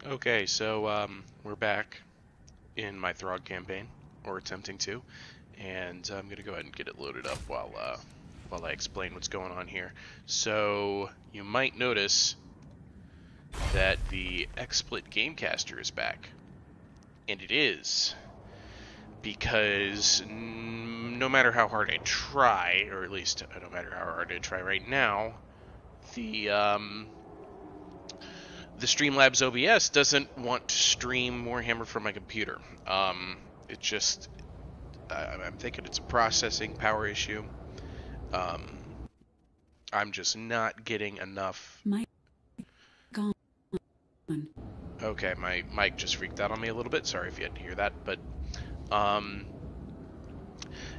Okay, so we're back in my Throg campaign, or attempting to, and I'm gonna go ahead and get it loaded up while I explain what's going on here. So you might notice that the XSplit Gamecaster is back, and it is because no matter how hard I try, or at least no matter how hard I try right now, the Streamlabs OBS doesn't want to stream Warhammer from my computer. It just, I'm thinking it's a processing power issue. I'm just not getting enough. Gone. Okay, my mic just freaked out on me a little bit. Sorry if you had to hear that, but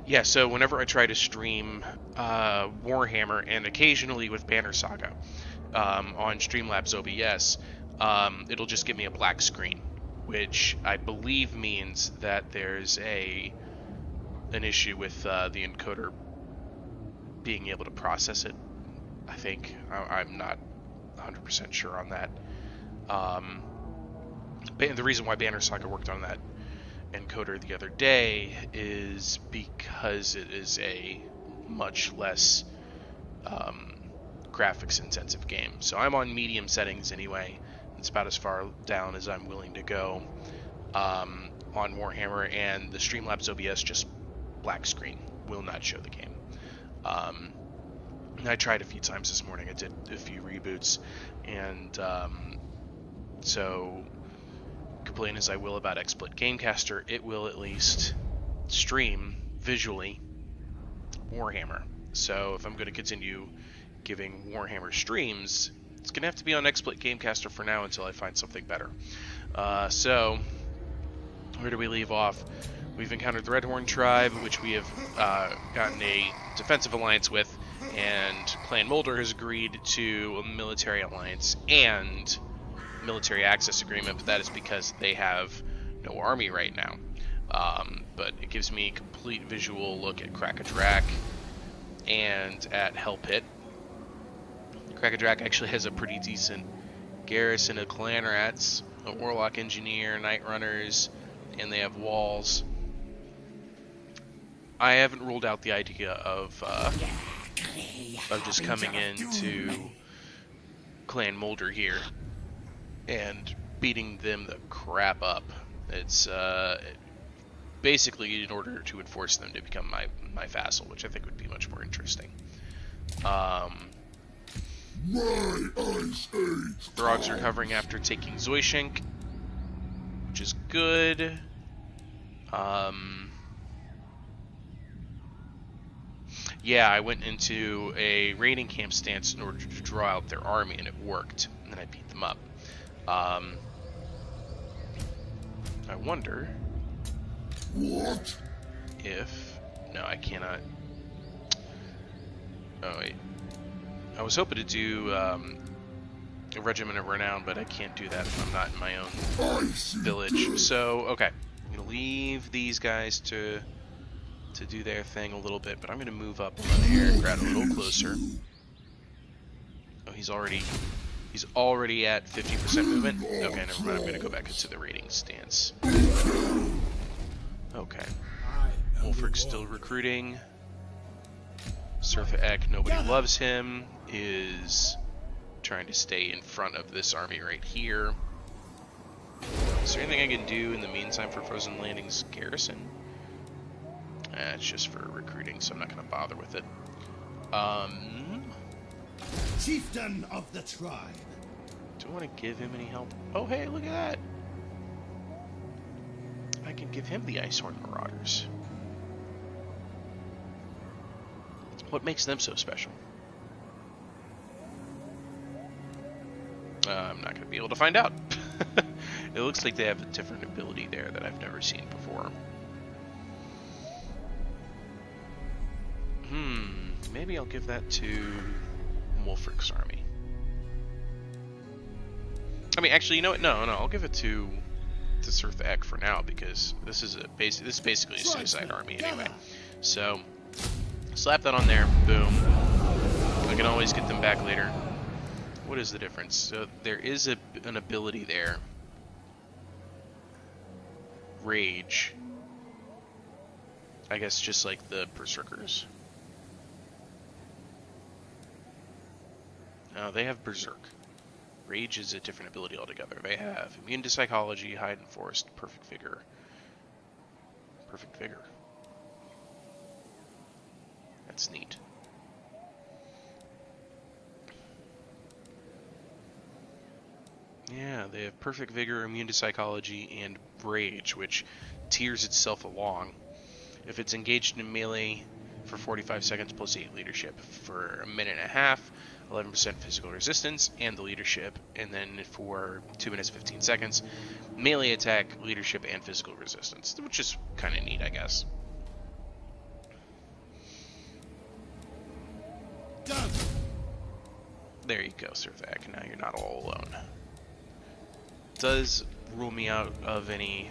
yeah. So whenever I try to stream Warhammer, and occasionally with Banner Saga on Streamlabs OBS, it'll just give me a black screen, which I believe means that there's an issue with the encoder being able to process it. I think I'm not 100% sure on that. But the reason why Banner Saga worked on that encoder the other day is because it is a much less graphics intensive game. So I'm on medium settings anyway. It's about as far down as I'm willing to go on Warhammer, and the Streamlabs OBS just black screen, will not show the game. I tried a few times this morning. I did a few reboots, and so complain as I will about XSplit Gamecaster, it will at least stream visually Warhammer. So if I'm going to continue giving Warhammer streams, it's going to have to be on XSplit Gamecaster for now until I find something better. So where do we leave off? We've encountered the Redhorn tribe, which we have gotten a defensive alliance with, and Clan Mulder has agreed to a military alliance and military access agreement, but that is because they have no army right now. But it gives me a complete visual look at Krakadrak and at Hell Pit. Krakadrak actually has a pretty decent garrison of clan rats, a warlock engineer, night runners, and they have walls. I haven't ruled out the idea of just coming into Clan Mulder here and beating them the crap up. It's basically in order to enforce them to become my vassal, which I think would be much more interesting. Throg's recovering after taking Zoishenk, which is good. Yeah, I went into a raiding camp stance in order to draw out their army, and it worked. And then I beat them up. I wonder if... No, I cannot... Oh, wait. I was hoping to do a Regiment of Renown, but I can't do that if I'm not in my own village. So, okay. I'm going to leave these guys to do their thing a little bit, but I'm going to move up on the air, grab a little closer. Oh, he's already at 50% movement. Okay, never mind. I'm going to go back into the raiding stance. Okay. Wolfric's still recruiting. Surfa Ek, nobody loves him, is trying to stay in front of this army right here. Is there anything I can do in the meantime for Frozen Landing's garrison? It's just for recruiting, so I'm not going to bother with it. Chieftain of the tribe. Do I want to give him any help? Oh, hey, look at that! I can give him the Icehorn Marauders. What makes them so special? I'm not going to be able to find out. It looks like they have a different ability there that I've never seen before. Maybe I'll give that to Wolfric's army. I mean, actually, you know what? No, I'll give it to Surfa Ek for now, because this is basically a suicide army anyway. So slap that on there. Boom. I can always get them back later. What is the difference? So there is an ability there rage. I guess just like the berserkers. No, they have berserk. Rage is a different ability altogether. They have immune to psychology, hide and forest, perfect vigor. Perfect vigor. That's neat. Yeah, they have perfect vigor, immune to psychology, and rage, which tiers itself along. If it's engaged in melee for 45 seconds plus 8 leadership. For a minute and a half, 11% physical resistance and the leadership. And then for 2 minutes 15 seconds, melee attack, leadership, and physical resistance, which is kind of neat, I guess. Done. There you go, Sirthak. Now you're not all alone. Does rule me out of any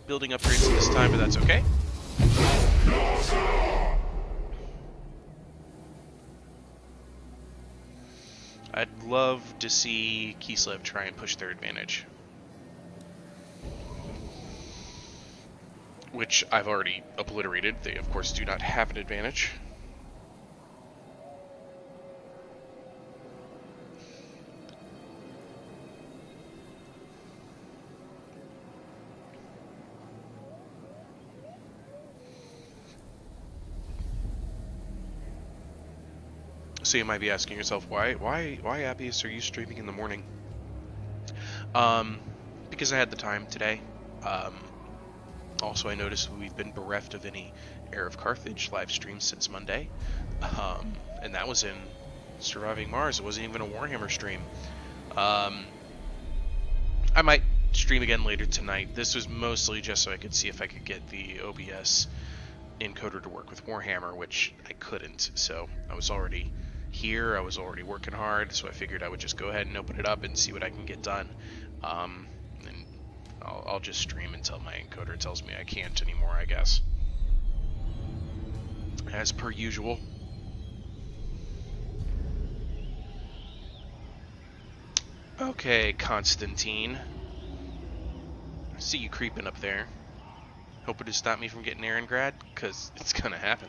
building upgrades this time, but that's okay. I'd love to see Kislev try and push their advantage, which I've already obliterated. They, of course, do not have an advantage. So you might be asking yourself, why, Appius, are you streaming in the morning? Because I had the time today. Also, I noticed we've been bereft of any Heir of Carthage live streams since Monday. And that was in Surviving Mars. It wasn't even a Warhammer stream. I might stream again later tonight. This was mostly just so I could see if I could get the OBS encoder to work with Warhammer, which I couldn't. So I was already here, I was already working hard, so I figured I would just go ahead and open it up and see what I can get done. And I'll just stream until my encoder tells me I can't anymore, I guess. As per usual. Okay, Constantine. I see you creeping up there. Hoping to stop me from getting Aarongrad, because it's gonna happen.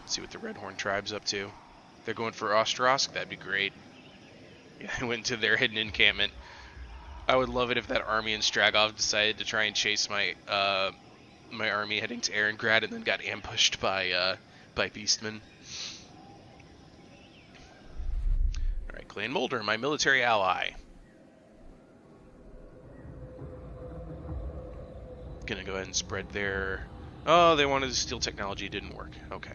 See what the Redhorn tribe's up to. If they're going for Ostrosk, that'd be great. Yeah, I went to their hidden encampment. I would love it if that army in Stragov decided to try and chase my my army heading to Aarongrad and then got ambushed by Beastmen. Alright, Clan Mulder, my military ally. Gonna go ahead and spread their... Oh, they wanted to steal technology, didn't work. Okay.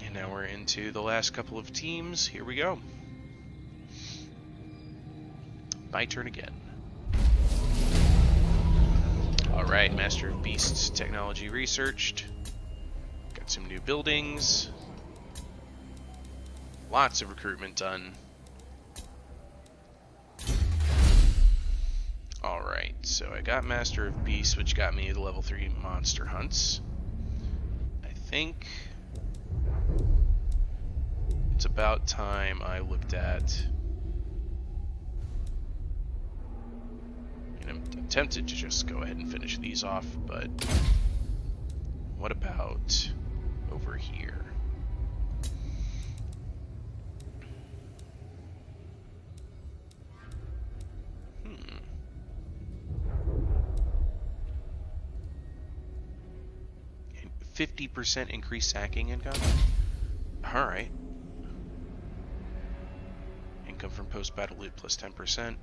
And now we're into the last couple of teams. Here we go. My turn again. Alright, Master of Beasts technology researched. Got some new buildings. Lots of recruitment done. Alright, so I got Master of Beasts, which got me the level 3 monster hunts. I think it's about time I looked at... And I'm tempted to just go ahead and finish these off, but what about over here? 50% increased sacking income? Alright. Income from post-battle loot plus 10%.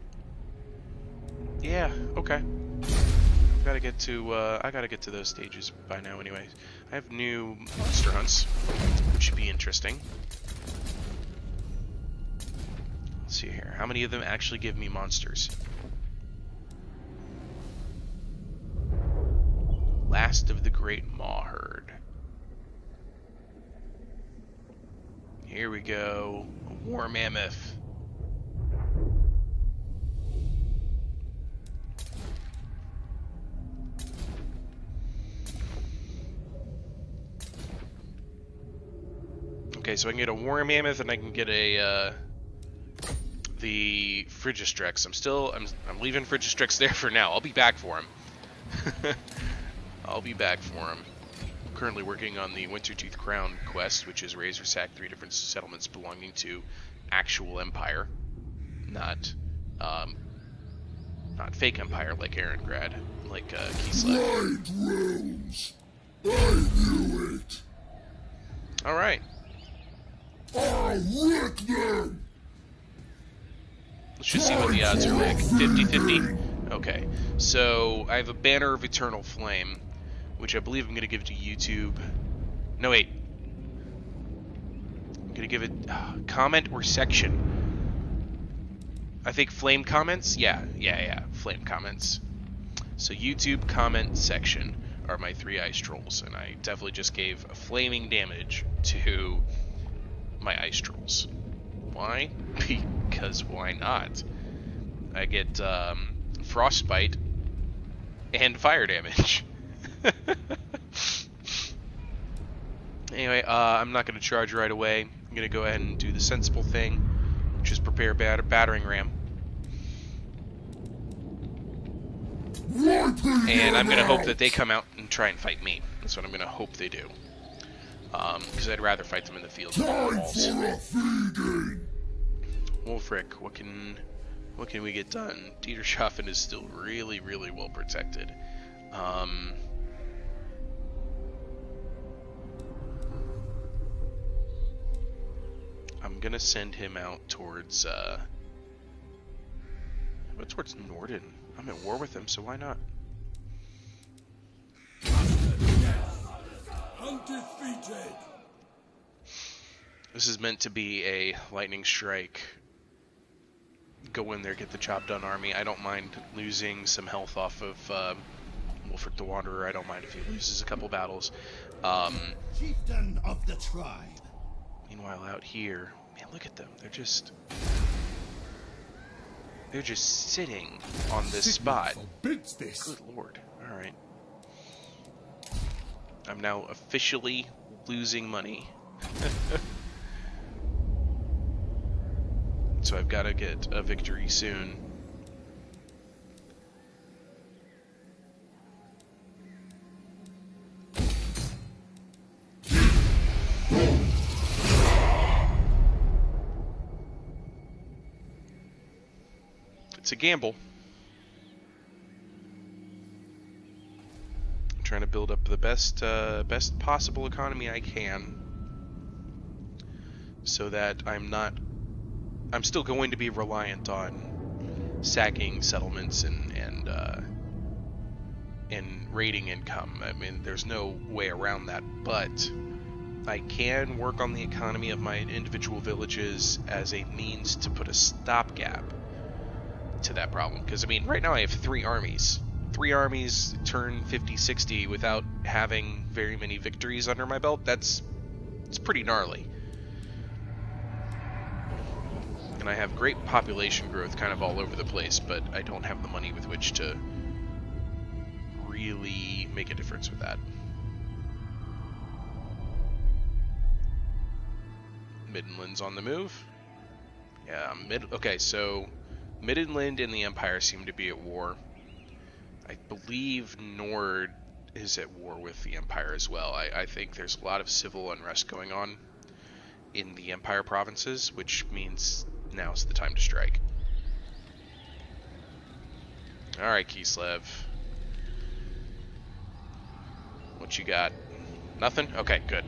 Yeah, okay. I gotta get to those stages by now anyway. I have new monster hunts, which should be interesting. Let's see here. How many of them actually give me monsters? Last of the Great Maw Herd. Here we go. A War Mammoth. Okay, so I can get a War Mammoth and I can get a the Frigistrex. I'm leaving Frigistrex there for now. I'll be back for him. I'll be back for him. I'm currently working on the Wintertooth Crown quest, which is Razor Sack 3 different settlements belonging to actual Empire, not fake Empire like Erengrad, like Kislev. Wide realms. I knew it. All right. I'll wreck them. Let's just see what the odds are like. 50-50? Okay. So, I have a Banner of Eternal Flame, which I believe I'm going to give to YouTube. No, wait. I'm going to give it comment or section. I think flame comments? Yeah. Flame comments. So, YouTube comment section are my 3 ice trolls, and I definitely just gave a flaming damage to my ice trolls. Why? Because why not? I get frostbite and fire damage. Anyway, I'm not going to charge right away. I'm going to go ahead and do the sensible thing, which is prepare battering ram. And I'm going to hope that they come out and try and fight me. That's what I'm going to hope they do. Because I'd rather fight them in the field than on the walls. Wolfric, what can we get done? Dieterschaffen is still really, really well protected. I'm gonna send him out towards Norden. I'm at war with him, so why not? Undefeated. This is meant to be a lightning strike. Go in there, get the job done army. I don't mind losing some health off of Wolfric the Wanderer. I don't mind if he loses a couple battles. Chieftain of the tribe. Meanwhile, out here, man, look at them. They're just sitting on this spot. Forbids this. Good lord. All right. I'm now officially losing money. So I've got to get a victory soon. It's a gamble. I'm trying to build up the best possible economy I can, so that I'm still going to be reliant on sacking settlements and raiding income. I mean, there's no way around that, but I can work on the economy of my individual villages as a means to put a stopgap to that problem. Because, I mean, right now I have 3 armies. 3 armies turn 50-60 without having very many victories under my belt. It's pretty gnarly. And I have great population growth kind of all over the place, but I don't have the money with which to really make a difference with that. Middenland's on the move. Yeah, okay, so Middenland and the Empire seem to be at war. I believe Nord is at war with the Empire as well. I think there's a lot of civil unrest going on in the Empire provinces, which means now's the time to strike. Alright, Kislev. What you got? Nothing? Okay, good.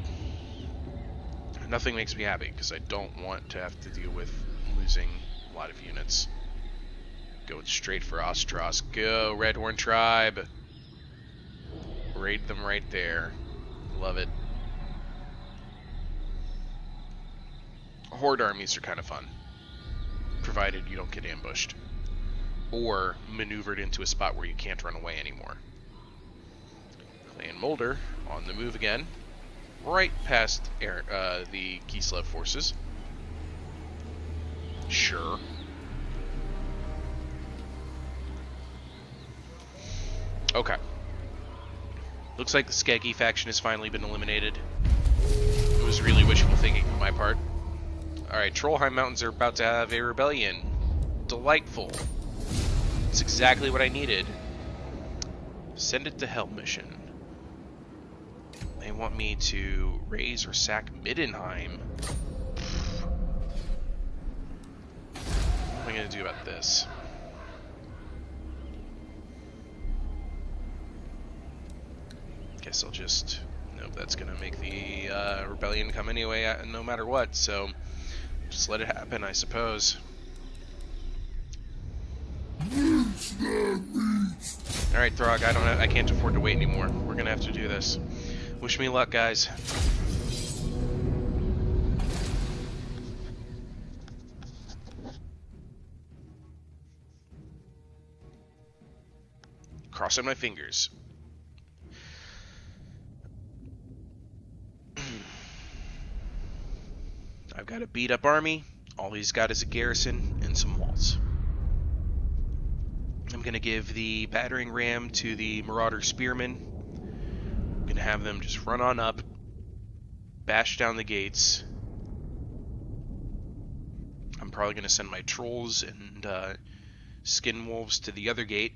Nothing makes me happy, because I don't want to have to deal with losing a lot of units. Going straight for Ostros. Go, Redhorn Tribe! Raid them right there. Love it. Horde armies are kind of fun, provided you don't get ambushed or maneuvered into a spot where you can't run away anymore. Clan Mulder on the move again, right past the Kislev forces. Sure. Okay. Looks like the Skeggy faction has finally been eliminated. It was really wishful thinking on my part. Alright, Trollheim Mountains are about to have a rebellion. Delightful. It's exactly what I needed. Send it to hell mission. They want me to raise or sack Middenheim. What am I going to do about this? Guess I'll just... Nope, that's going to make the rebellion come anyway, no matter what, so just let it happen, I suppose. Alright, Throg, I can't afford to wait anymore. We're going to have to do this. Wish me luck, guys. Crossing my fingers. I've got a beat up army. All he's got is a garrison and some walls. I'm going to give the battering ram to the Marauder Spearmen. I'm going to have them just run on up, bash down the gates. I'm probably going to send my trolls and skin wolves to the other gate.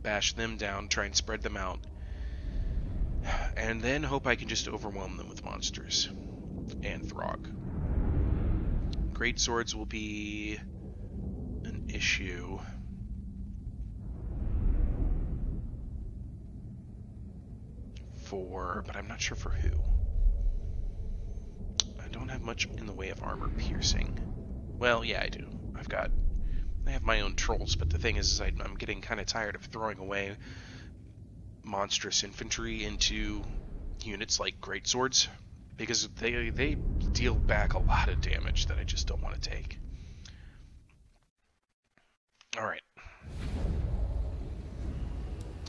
Bash them down, try and spread them out. And then hope I can just overwhelm them with monsters. And Throg. Great swords will be an issue. But I'm not sure for who. I don't have much in the way of armor piercing. Well, yeah, I do. I have my own trolls, but the thing is I'm getting kind of tired of throwing away monstrous infantry into units like greatswords, because they deal back a lot of damage that I just don't want to take. Alright.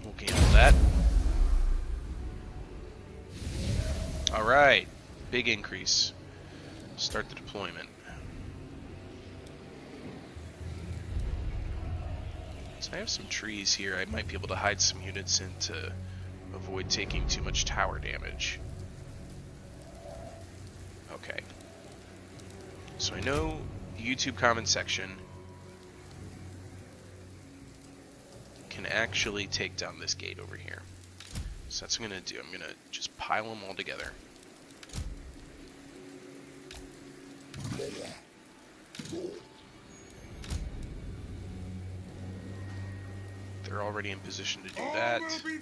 We'll gamble that. Alright. Big increase. Start the deployment. So I have some trees here. I might be able to hide some units in to avoid taking too much tower damage. Okay. So I know the YouTube comment section can actually take down this gate over here. So that's what I'm going to do. I'm going to just pile them all together. They're already in position to do that. You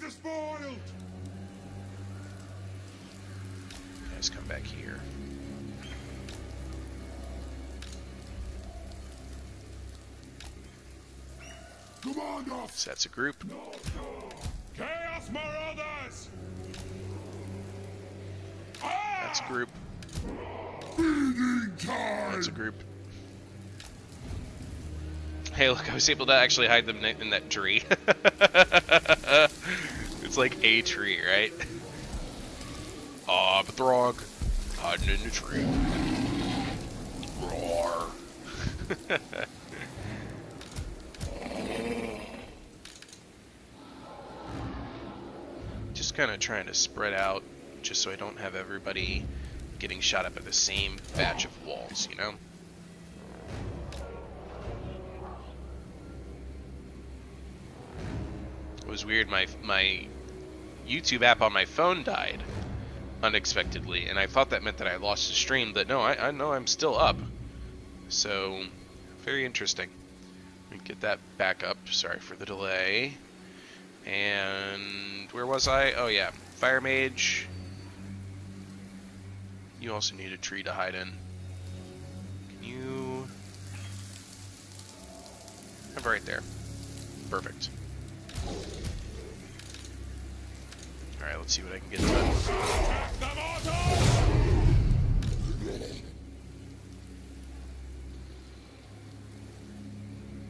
guys come back here. So that's a group. Chaos Marauders! That's a group. Feeding time! That's a group. Hey, look, I was able to actually hide them in that tree. It's like a tree, right? Ah, Throg, hiding in the tree. Roar. Just kind of trying to spread out, just so I don't have everybody getting shot up at the same batch of walls, you know? It was weird, my YouTube app on my phone died unexpectedly, and I thought that meant that I lost the stream, but no, I know I'm still up. So, very interesting. Let me get that back up. Sorry for the delay. And where was I? Oh yeah, Fire Mage. You also need a tree to hide in. Can you... have it right there. Perfect. Alright, let's see what I can get done.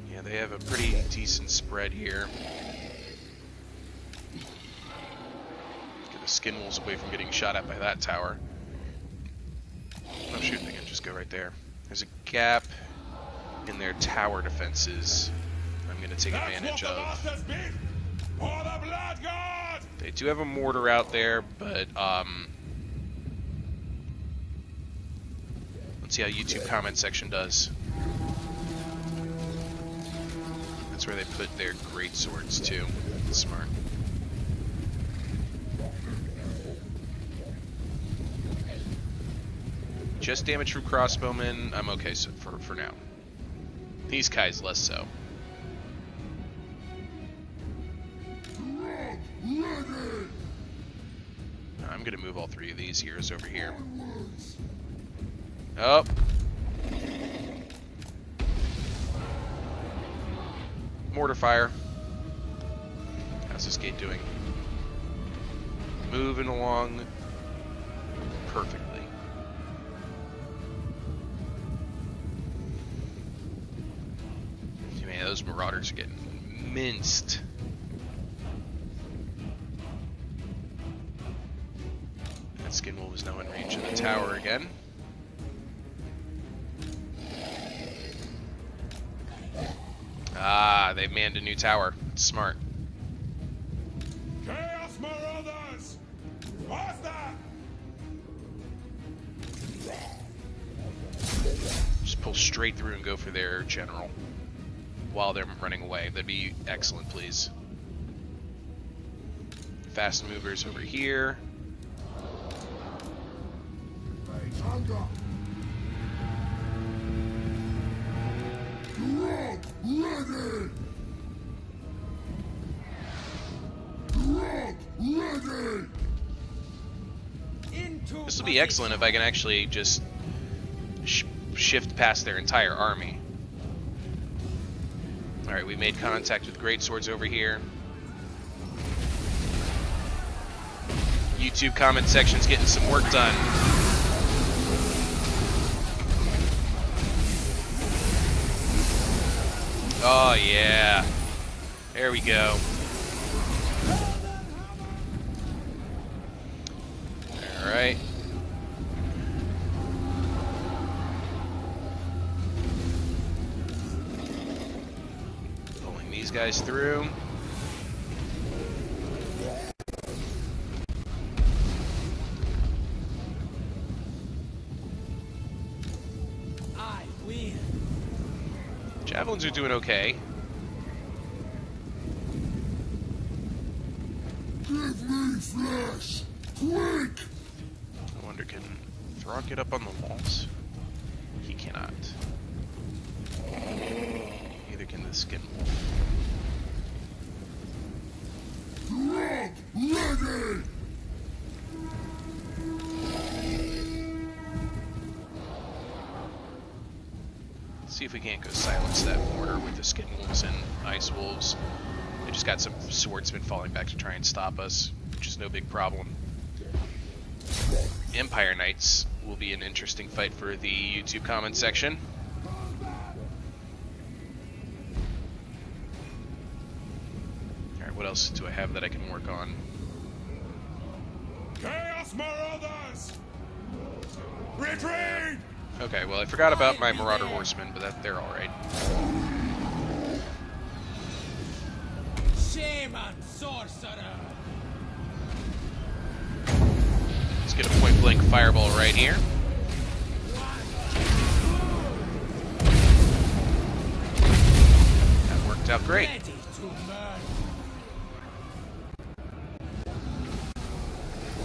Yeah, they have a pretty decent spread here. Get the skin wolves away from getting shot at by that tower. Oh shoot, they can just go right there. There's a gap in their tower defenses I'm going to take advantage of. They do have a mortar out there, but let's Let's see how YouTube comment section does. That's where they put their great swords too. Smart. Just damage from crossbowmen, I'm okay so for now. These guys less so. I'm gonna move all three of these heroes over here. Oh. Mortar fire. How's this gate doing? Moving along perfectly. Man, those marauders are getting minced. That skin wolf is now in range of the tower again. Ah, they manned a new tower. It's smart. Chaos Marauders! What's that? Just pull straight through and go for their general while they're running away. That'd be excellent, please. Fast movers over here. This will be excellent if I can actually just shift past their entire army. Alright, we made contact with greatswords over here. YouTube comment section's getting some work done. Oh yeah. There we go. Alright. Pulling these guys through. I win. Javelins are doing okay. Give me flesh! Quick! I wonder, can Throg get up on the walls? He cannot. Neither can the skin wolf. Ready! See if we can't go silence that mortar with the skin wolves and ice wolves. They just got some swordsmen falling back to try and stop us, which is no big problem. Empire Knights will be an interesting fight for the YouTube comment section. Alright, what else do I have that I can work on? Chaos Marauders! Retreat! Okay, well I forgot about my Marauder Horsemen, but they're alright. Shame on sorcerer. Let's get a point-blank fireball right here. That worked out great. Ready to murder.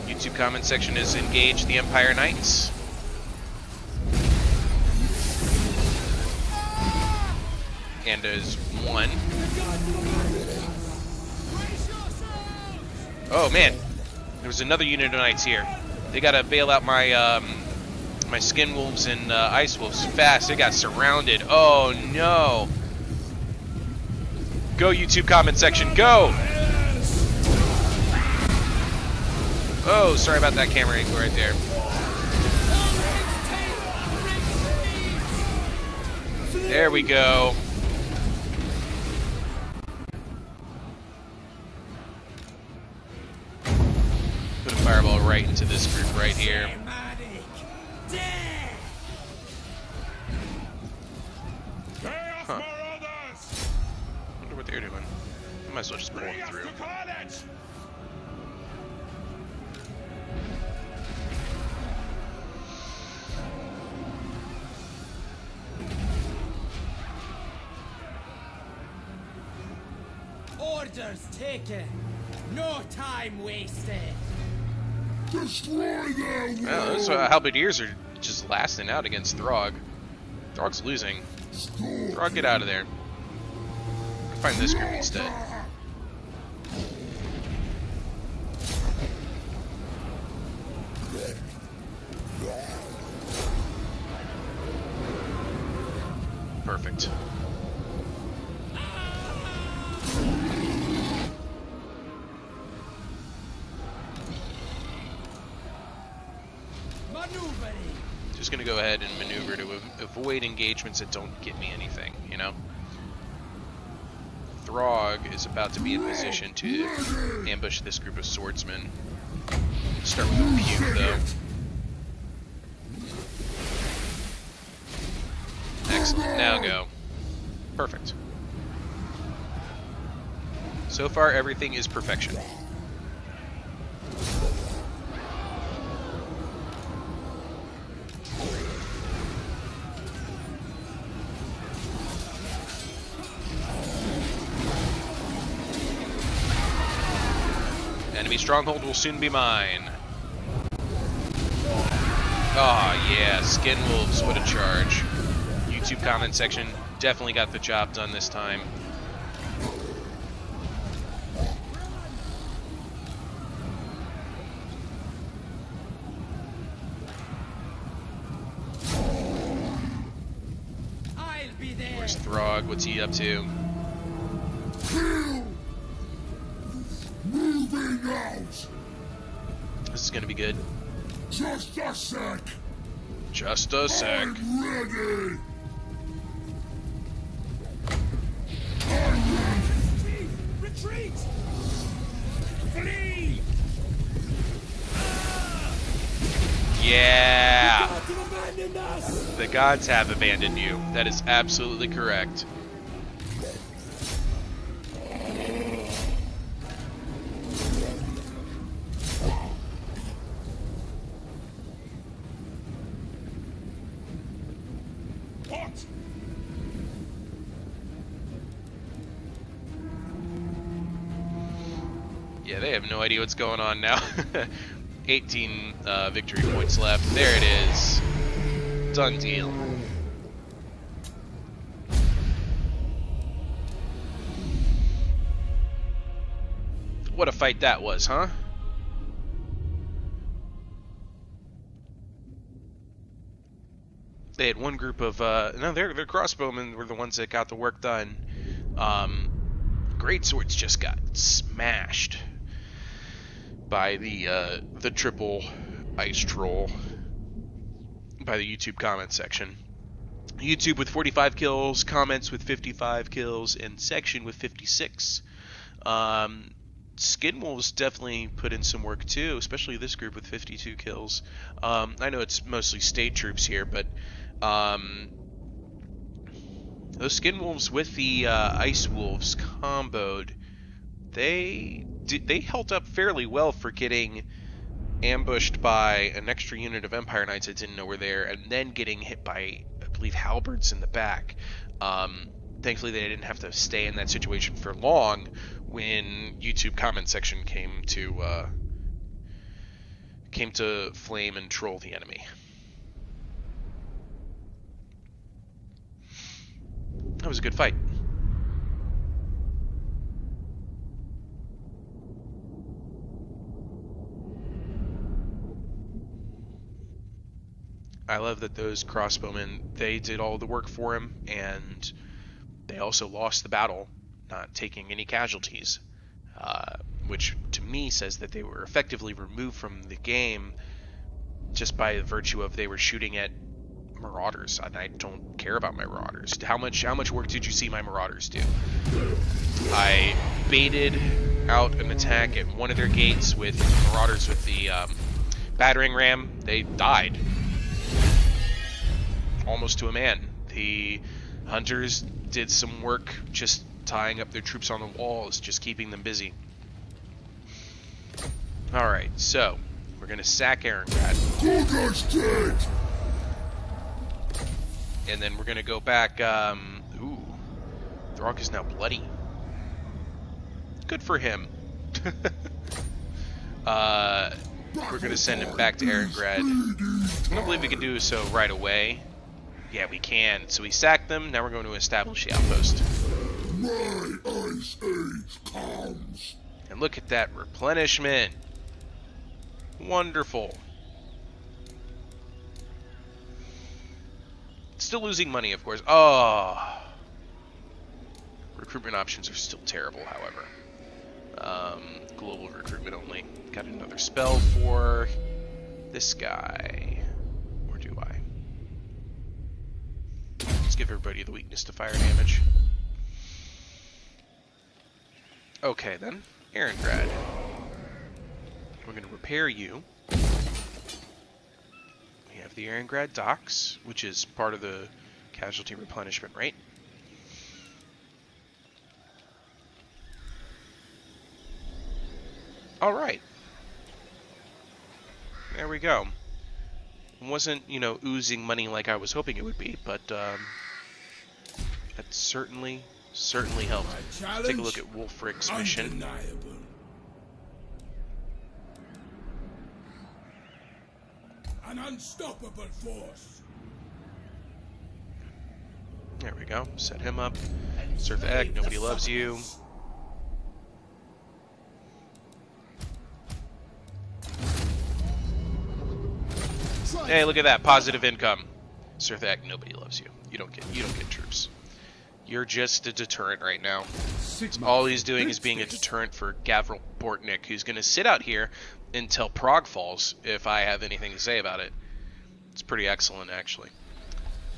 YouTube comment section is engage the Empire Knights. And there's one. Oh man, there was another unit of knights here. They gotta bail out my my skin wolves and ice wolves fast. They got surrounded. Oh no! Go YouTube comment section, go! Oh, sorry about that camera angle right there. There we go. Put a fireball right into this group right here. Huh. Wonder what they're doing. I might as well just pull them through. Orders taken. No time wasted. Destroy them! Well, those halberdiers are just lasting out against Throg. Throg's losing. Throg, get out of there. Find this group instead. Perfect. Maneuvering. Just gonna go ahead and maneuver to avoid engagements that don't get me anything, you know? Throg is about to be in position to ambush this group of swordsmen. Start with a puke, though. Excellent, now go. Perfect. So far, everything is perfection. Enemy stronghold will soon be mine. Oh yeah, Skin Wolves, what a charge. YouTube comment section definitely got the job done this time. I'll be there. Where's Throg? What's he up to? Moving out! This is gonna be good. Just a sec! Just a sec. I'm ready! Retreat! Flee! Yeah! God have abandoned us! The gods have abandoned you. That is absolutely correct. What? Yeah, they have no idea what's going on now. 18 victory points left. There it is. Done deal. What a fight that was, huh? They had one group of no, their crossbowmen were the ones that got the work done. Great swords just got smashed by the triple ice troll by the YouTube comment section. YouTube with 45 kills, comments with 55 kills, and section with 56. Skinwolves definitely put in some work too, especially this group with 52 kills. I know it's mostly state troops here, but those Skinwolves with the Ice Wolves comboed, they held up fairly well for getting ambushed by an extra unit of Empire Knights that didn't know were there, and then getting hit by, I believe, halberds in the back. Thankfully, they didn't have to stay in that situation for long when YouTube comment section came to flame and troll the enemy. That was a good fight. I love that those crossbowmen, they did all the work for him, and they also lost the battle, not taking any casualties, which to me says that they were effectively removed from the game just by virtue of they were shooting at marauders, and I don't care about my marauders. How much work did you see my marauders do? I baited out an attack at one of their gates with marauders with the battering ram. They died almost to a man. The hunters did some work just tying up their troops on the walls, just keeping them busy. Alright, so we're gonna sack Erengrad. And then we're gonna go back, ooh, Throg is now bloody. Good for him. We're gonna send him back to Erengrad. I don't believe we can do so right away. Yeah, we can. So we sacked them. Now we're going to establish the outpost. My ice age comes. And look at that replenishment. Wonderful. Still losing money, of course. Oh. Recruitment options are still terrible, however. Global recruitment only. Got another spell for this guy. Or do I? Let's give everybody the weakness to fire damage. Okay, then. Erengrad. We're going to repair you. We have the Erengrad docks, which is part of the casualty replenishment rate. Alright. There we go. It wasn't, you know, oozing money like I was hoping it would be, but that certainly helped. Take a look at Wulfric's mission. Undeniable. An unstoppable force. There we go. Set him up. Surf Egg, nobody loves you. Hey, look at that, positive income. Surthak, nobody loves you. You don't get troops. You're just a deterrent right now. All he's doing is being a deterrent for Gavril Bortnik, who's going to sit out here until Prague falls, if I have anything to say about it. It's pretty excellent, actually.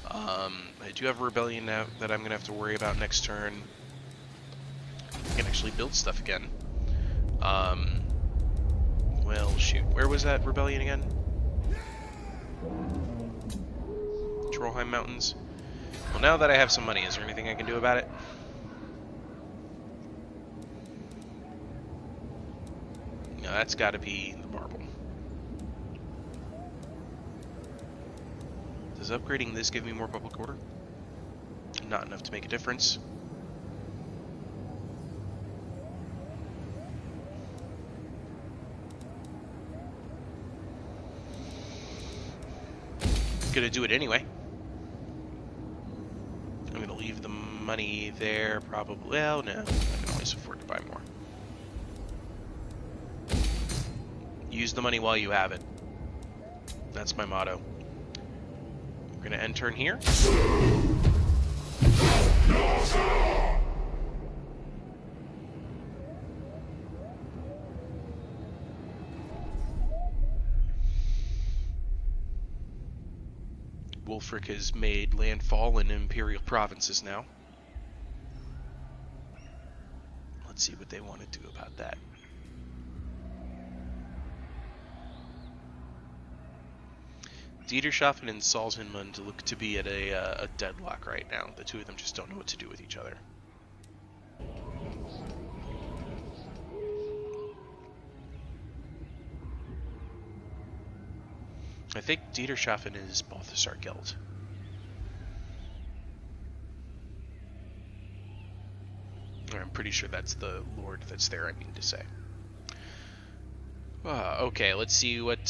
I do have a rebellion now that I'm going to have to worry about next turn. I can actually build stuff again. Well, shoot. Where was that rebellion again? Trollheim Mountains. Well, now that I have some money, is there anything I can do about it? No, that's got to be the marble. Does upgrading this give me more public order? Not enough to make a difference. Gonna do it anyway. I'm gonna leave the money there, probably. Well, no, I can always afford to buy more. Use the money while you have it. That's my motto. We're gonna end turn here. Wulfric has made landfall in Imperial provinces now. Let's see what they want to do about that. Diederschafen and Salzhinmund look to be at a deadlock right now. The two of them just don't know what to do with each other. I think Diederschafen is Balthasar Gelt. I'm pretty sure that's the lord that's there, I mean to say. Okay, let's see what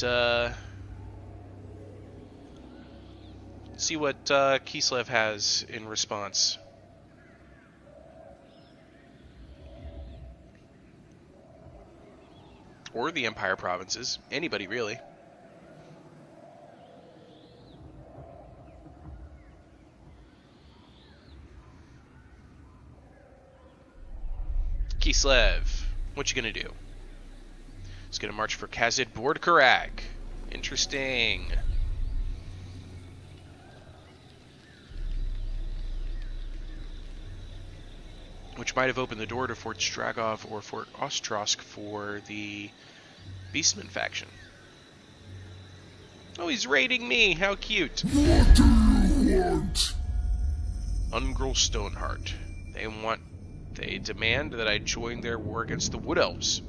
Kislev has in response. Or the Empire provinces. Anybody, really. Kislev, what you gonna do? He's gonna march for Kazid Bordkarag. Interesting. Which might have opened the door to Fort Stragov or Fort Ostrosk for the Beastman faction. Oh, he's raiding me! How cute! What do you want? Ungral Stoneheart. They demand that I join their war against the Wood Elves.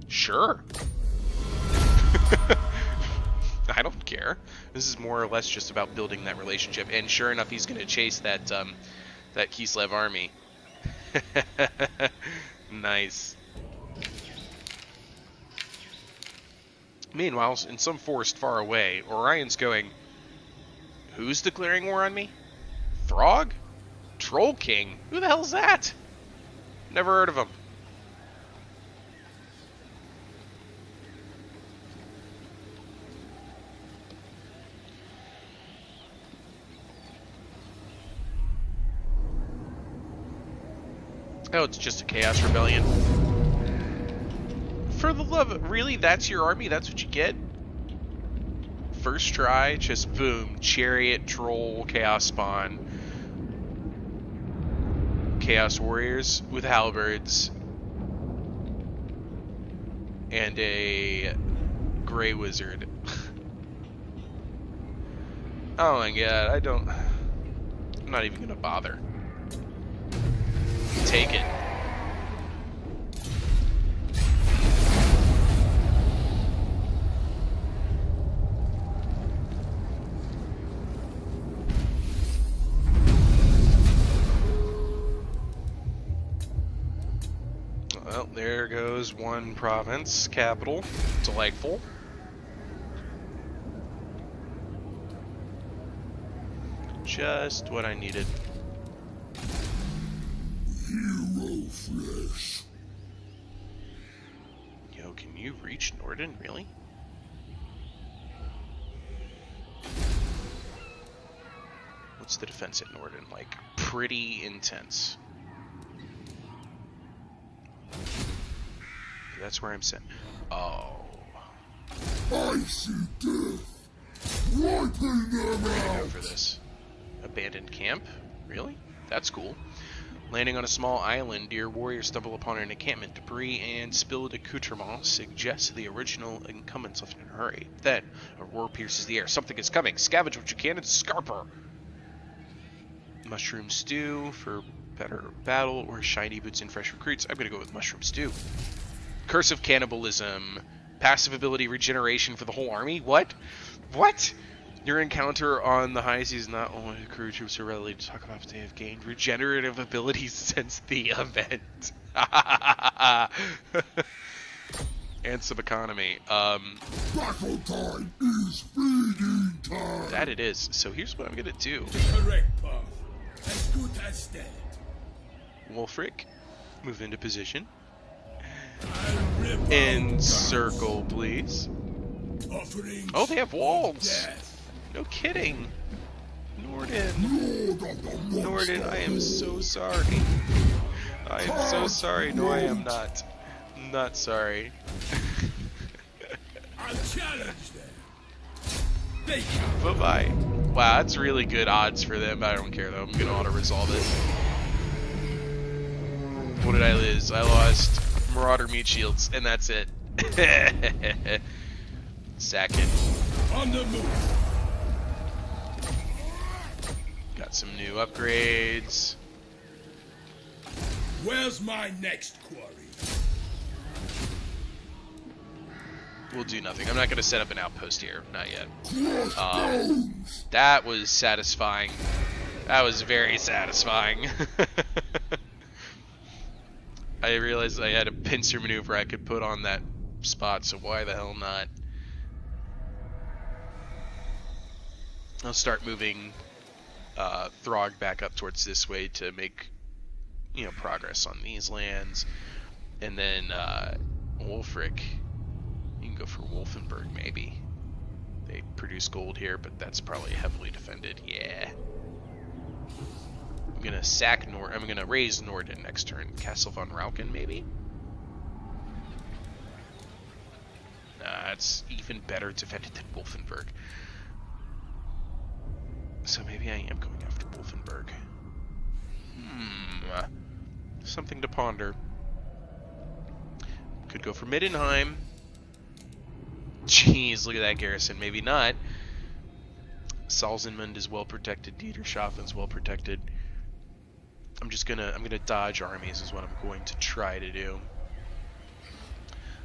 Sure. I don't care. This is more or less just about building that relationship. And sure enough, he's going to chase that Kislev army. Nice. Meanwhile, in some forest far away, Orion's going, who's declaring war on me? Throg? Troll King? Who the hell's that? Never heard of him. Oh, it's just a Chaos Rebellion. For the love of... Really? That's your army? That's what you get? First try, just boom. Chariot, Troll, Chaos Spawn. Chaos Warriors with halberds. And a Grey Wizard. Oh my god, I'm not even gonna bother. Take it. Well, there goes one province capital. Delightful. Just what I needed. Hero flesh. Yo, can you reach Norden, really? What's the defense at Norden? Like, pretty intense. That's where I'm sent. Oh. I see death. Wiping them Go out. for this. Abandoned camp? Really? That's cool. Landing on a small island, your warriors stumble upon an encampment. Debris and spilled accoutrements suggest the original incumbents left in a hurry. Then, a roar pierces the air. Something is coming. Scavenge what you can and scarper. Mushroom stew for better battle, or shiny boots and fresh recruits. I'm gonna go with mushroom stew. Curse of cannibalism. Passive ability regeneration for the whole army? What? What? Your encounter on the high seas not only the crew troops are readily to talk about, but they have gained regenerative abilities since the event. And some economy. Battle time is feeding time. That it is. So here's what I'm gonna do. Correct path. As good as dead. Wolfric, move into position. I'll rip out Encircle, please. offerings Oh, they have of walls. death. No kidding. Norden. Lord of the Norden, I am so sorry. I am so sorry. No, I am not. Not sorry. I'll challenge them. They Bye-bye. Wow, that's really good odds for them. I don't care, though. I'm going to auto-resolve it. What did I lose? I lost Marauder Meat Shields, and that's it. Sack it. on the move. Got some new upgrades. Where's my next quarry? We'll do nothing. I'm not going to set up an outpost here. Not yet. That was satisfying. That was very satisfying. I realized I had a pincer maneuver I could put on that spot, so why the hell not? I'll start moving Throg back up towards this way to make, you know, progress on these lands. And then Wolfric, you can go for Wolfenburg maybe. They produce gold here, but that's probably heavily defended. Yeah. I'm gonna sack I'm gonna raise Norden next turn. Castle von Rauken maybe? Nah, it's even better defended than Wolfenburg. So maybe I am going after Wolfenburg. Something to ponder. Could go for Middenheim. Jeez, look at that garrison. Maybe not. Salzenmund is well protected. Dieterschafen's well protected. I'm gonna dodge armies is what I'm going to try to do.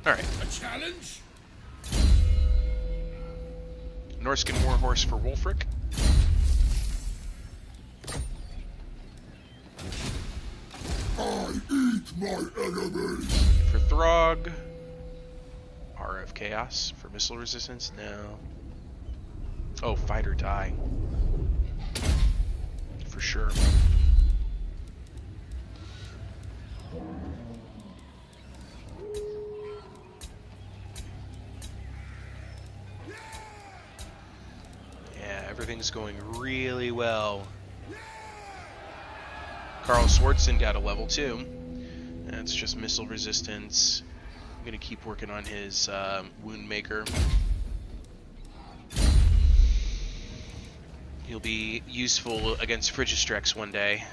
Alright. A challenge? Norscan Warhorse for Wolfric. I eat my enemies. For Throg. Aura of Chaos for missile resistance? No. Oh, fight or die. For sure. Yeah, everything's going really well. Carl Swartzen got a level 2. That's just missile resistance. I'm gonna keep working on his wound maker. He'll be useful against Frigistrex one day.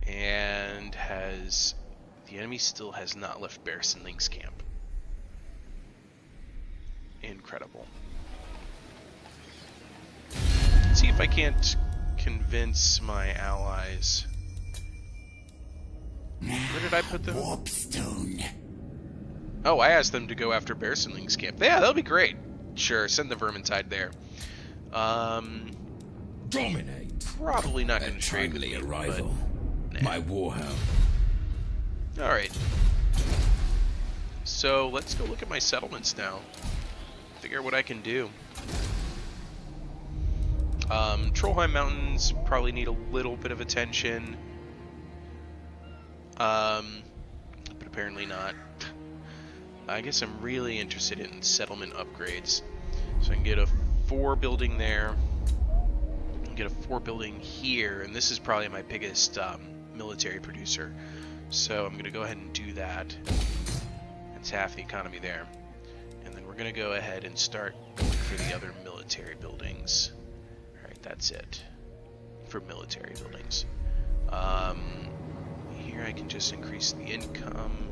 And the enemy still has not left Bearsenling's camp. Incredible. Let's see if I can't convince my allies. Where did I put them? Warpstone. Oh, I asked them to go after Bearsenling's camp. Yeah, that'll be great. Sure, send the Vermintide there. Dominate. Probably not going to trade with you, arrival. but nah. My warhound. Alright. So, let's go look at my settlements now. Figure out what I can do. Trollheim Mountains probably need a little bit of attention. But apparently not. I guess I'm really interested in settlement upgrades. So I can get a 4 building there. I can get a 4 building here, and this is probably my biggest military producer. So I'm going to go ahead and do that. It's half the economy there. And then we're going to go ahead and start going for the other military buildings. Alright, that's it. For military buildings. Here I can just increase the income.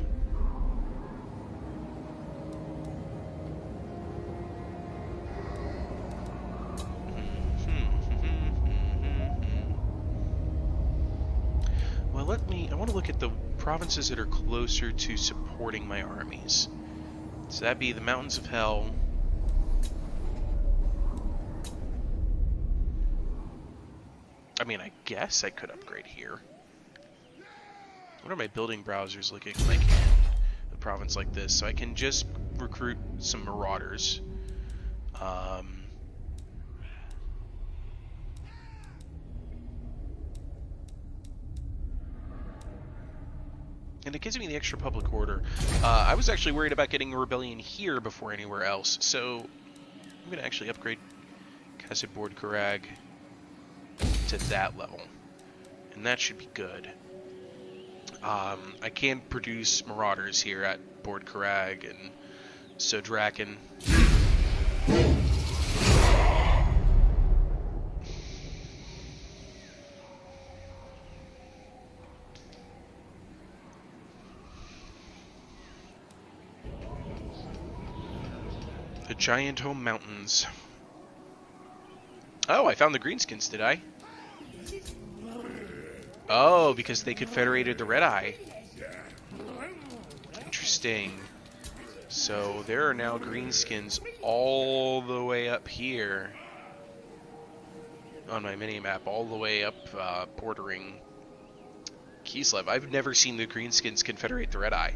Well, I want to look at the provinces that are closer to supporting my armies. So that'd be the Mountains of Hell. I mean, I guess I could upgrade here. What are my building browsers looking like in a province like this? So I can just recruit some marauders. And it gives me the extra public order. I was actually worried about getting a rebellion here before anywhere else, so I'm going to actually upgrade Cassid Bord Karag to that level. And that should be good. I can produce marauders here at Bord Karag and Sodraken. The Giant Home Mountains. Oh, I found the Greenskins, did I? Oh, because they confederated the Red Eye. Interesting. So there are now Greenskins all the way up here on my mini-map, all the way up bordering Kislev. I've never seen the Greenskins confederate the Red Eye.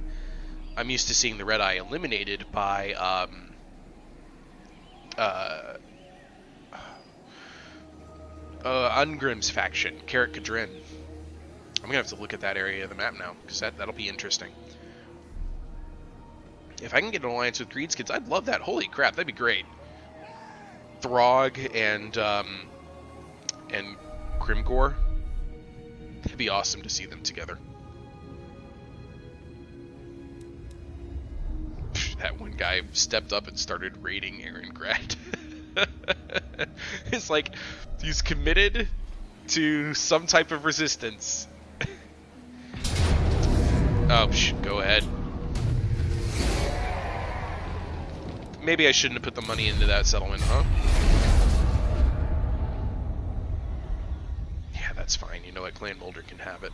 I'm used to seeing the Red Eye eliminated by Ungrim's faction, Carrot Kadrin. I'm gonna have to look at that area of the map now, because that'll be interesting. If I can get an alliance with Greenskins, I'd love that. Holy crap, that'd be great. Throg and Grimgore. It'd be awesome to see them together. That one guy stepped up and started raiding Eringrad. It's like he's committed to some type of resistance. Oh, go ahead. Maybe I shouldn't have put the money into that settlement, huh? Yeah, that's fine. You know what? Clan Mulder can have it.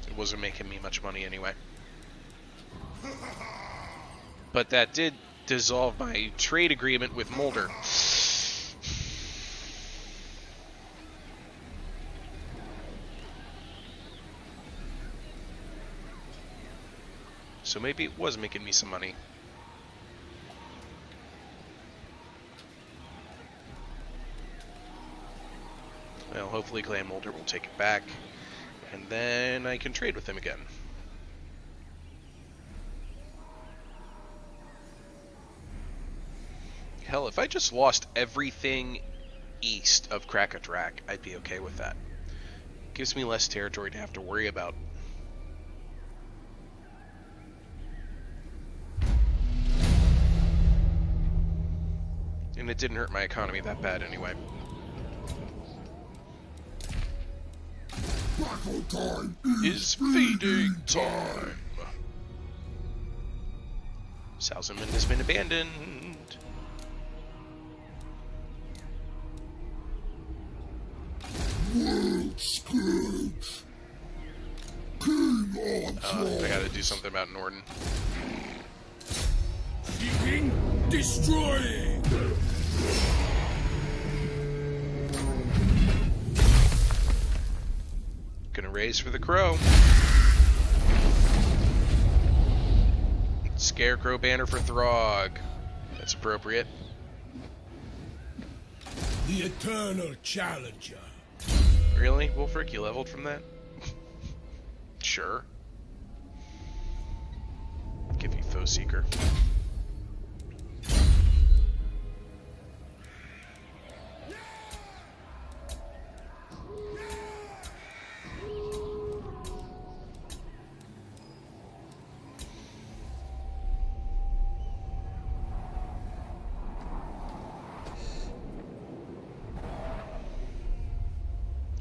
It wasn't making me much money anyway. But that did dissolve my trade agreement with Mulder. So maybe it was making me some money. Well, hopefully Clan Molder will take it back, and then I can trade with him again. Hell, if I just lost everything east of Krakatrak, I'd be okay with that. Gives me less territory to have to worry about. And it didn't hurt my economy that bad anyway. Battle time Is feeding time. Salzman has been abandoned. World scourge. King on I gotta do something about Norden. Seeking, destroying. Gonna raise for the crow. Scarecrow banner for Throg. That's appropriate. The eternal challenger. Really? Wolfric, you leveled from that? Sure. Give you Foe Seeker.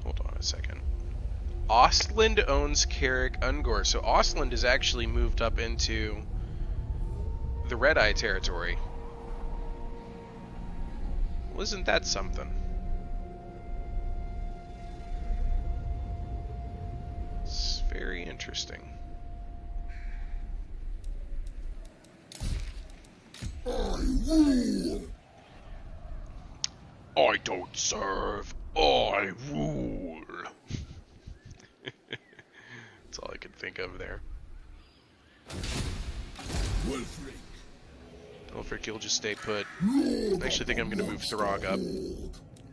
Hold on a second. Ostland owns Carrick Ungor, so Ostland has actually moved up into the Red Eye territory. Well, isn't that something? It's very interesting. I rule. I don't serve, I rule. That's all I could think of there. Wolfric. Wolfric, you'll just stay put. I actually think I'm going to move Throg up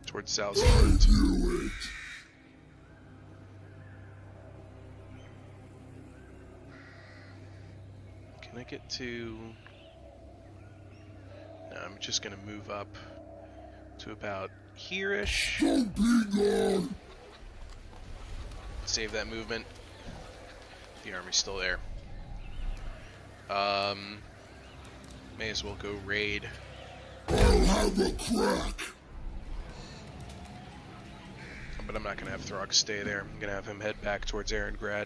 towards South. I do it. Can I get to... No, I'm just going to move up to about here-ish. Stomping on. Save that movement. The army's still there. May as well go raid. I'll have a crack. But I'm not going to have Throg stay there. I'm going to have him head back towards Erengrad.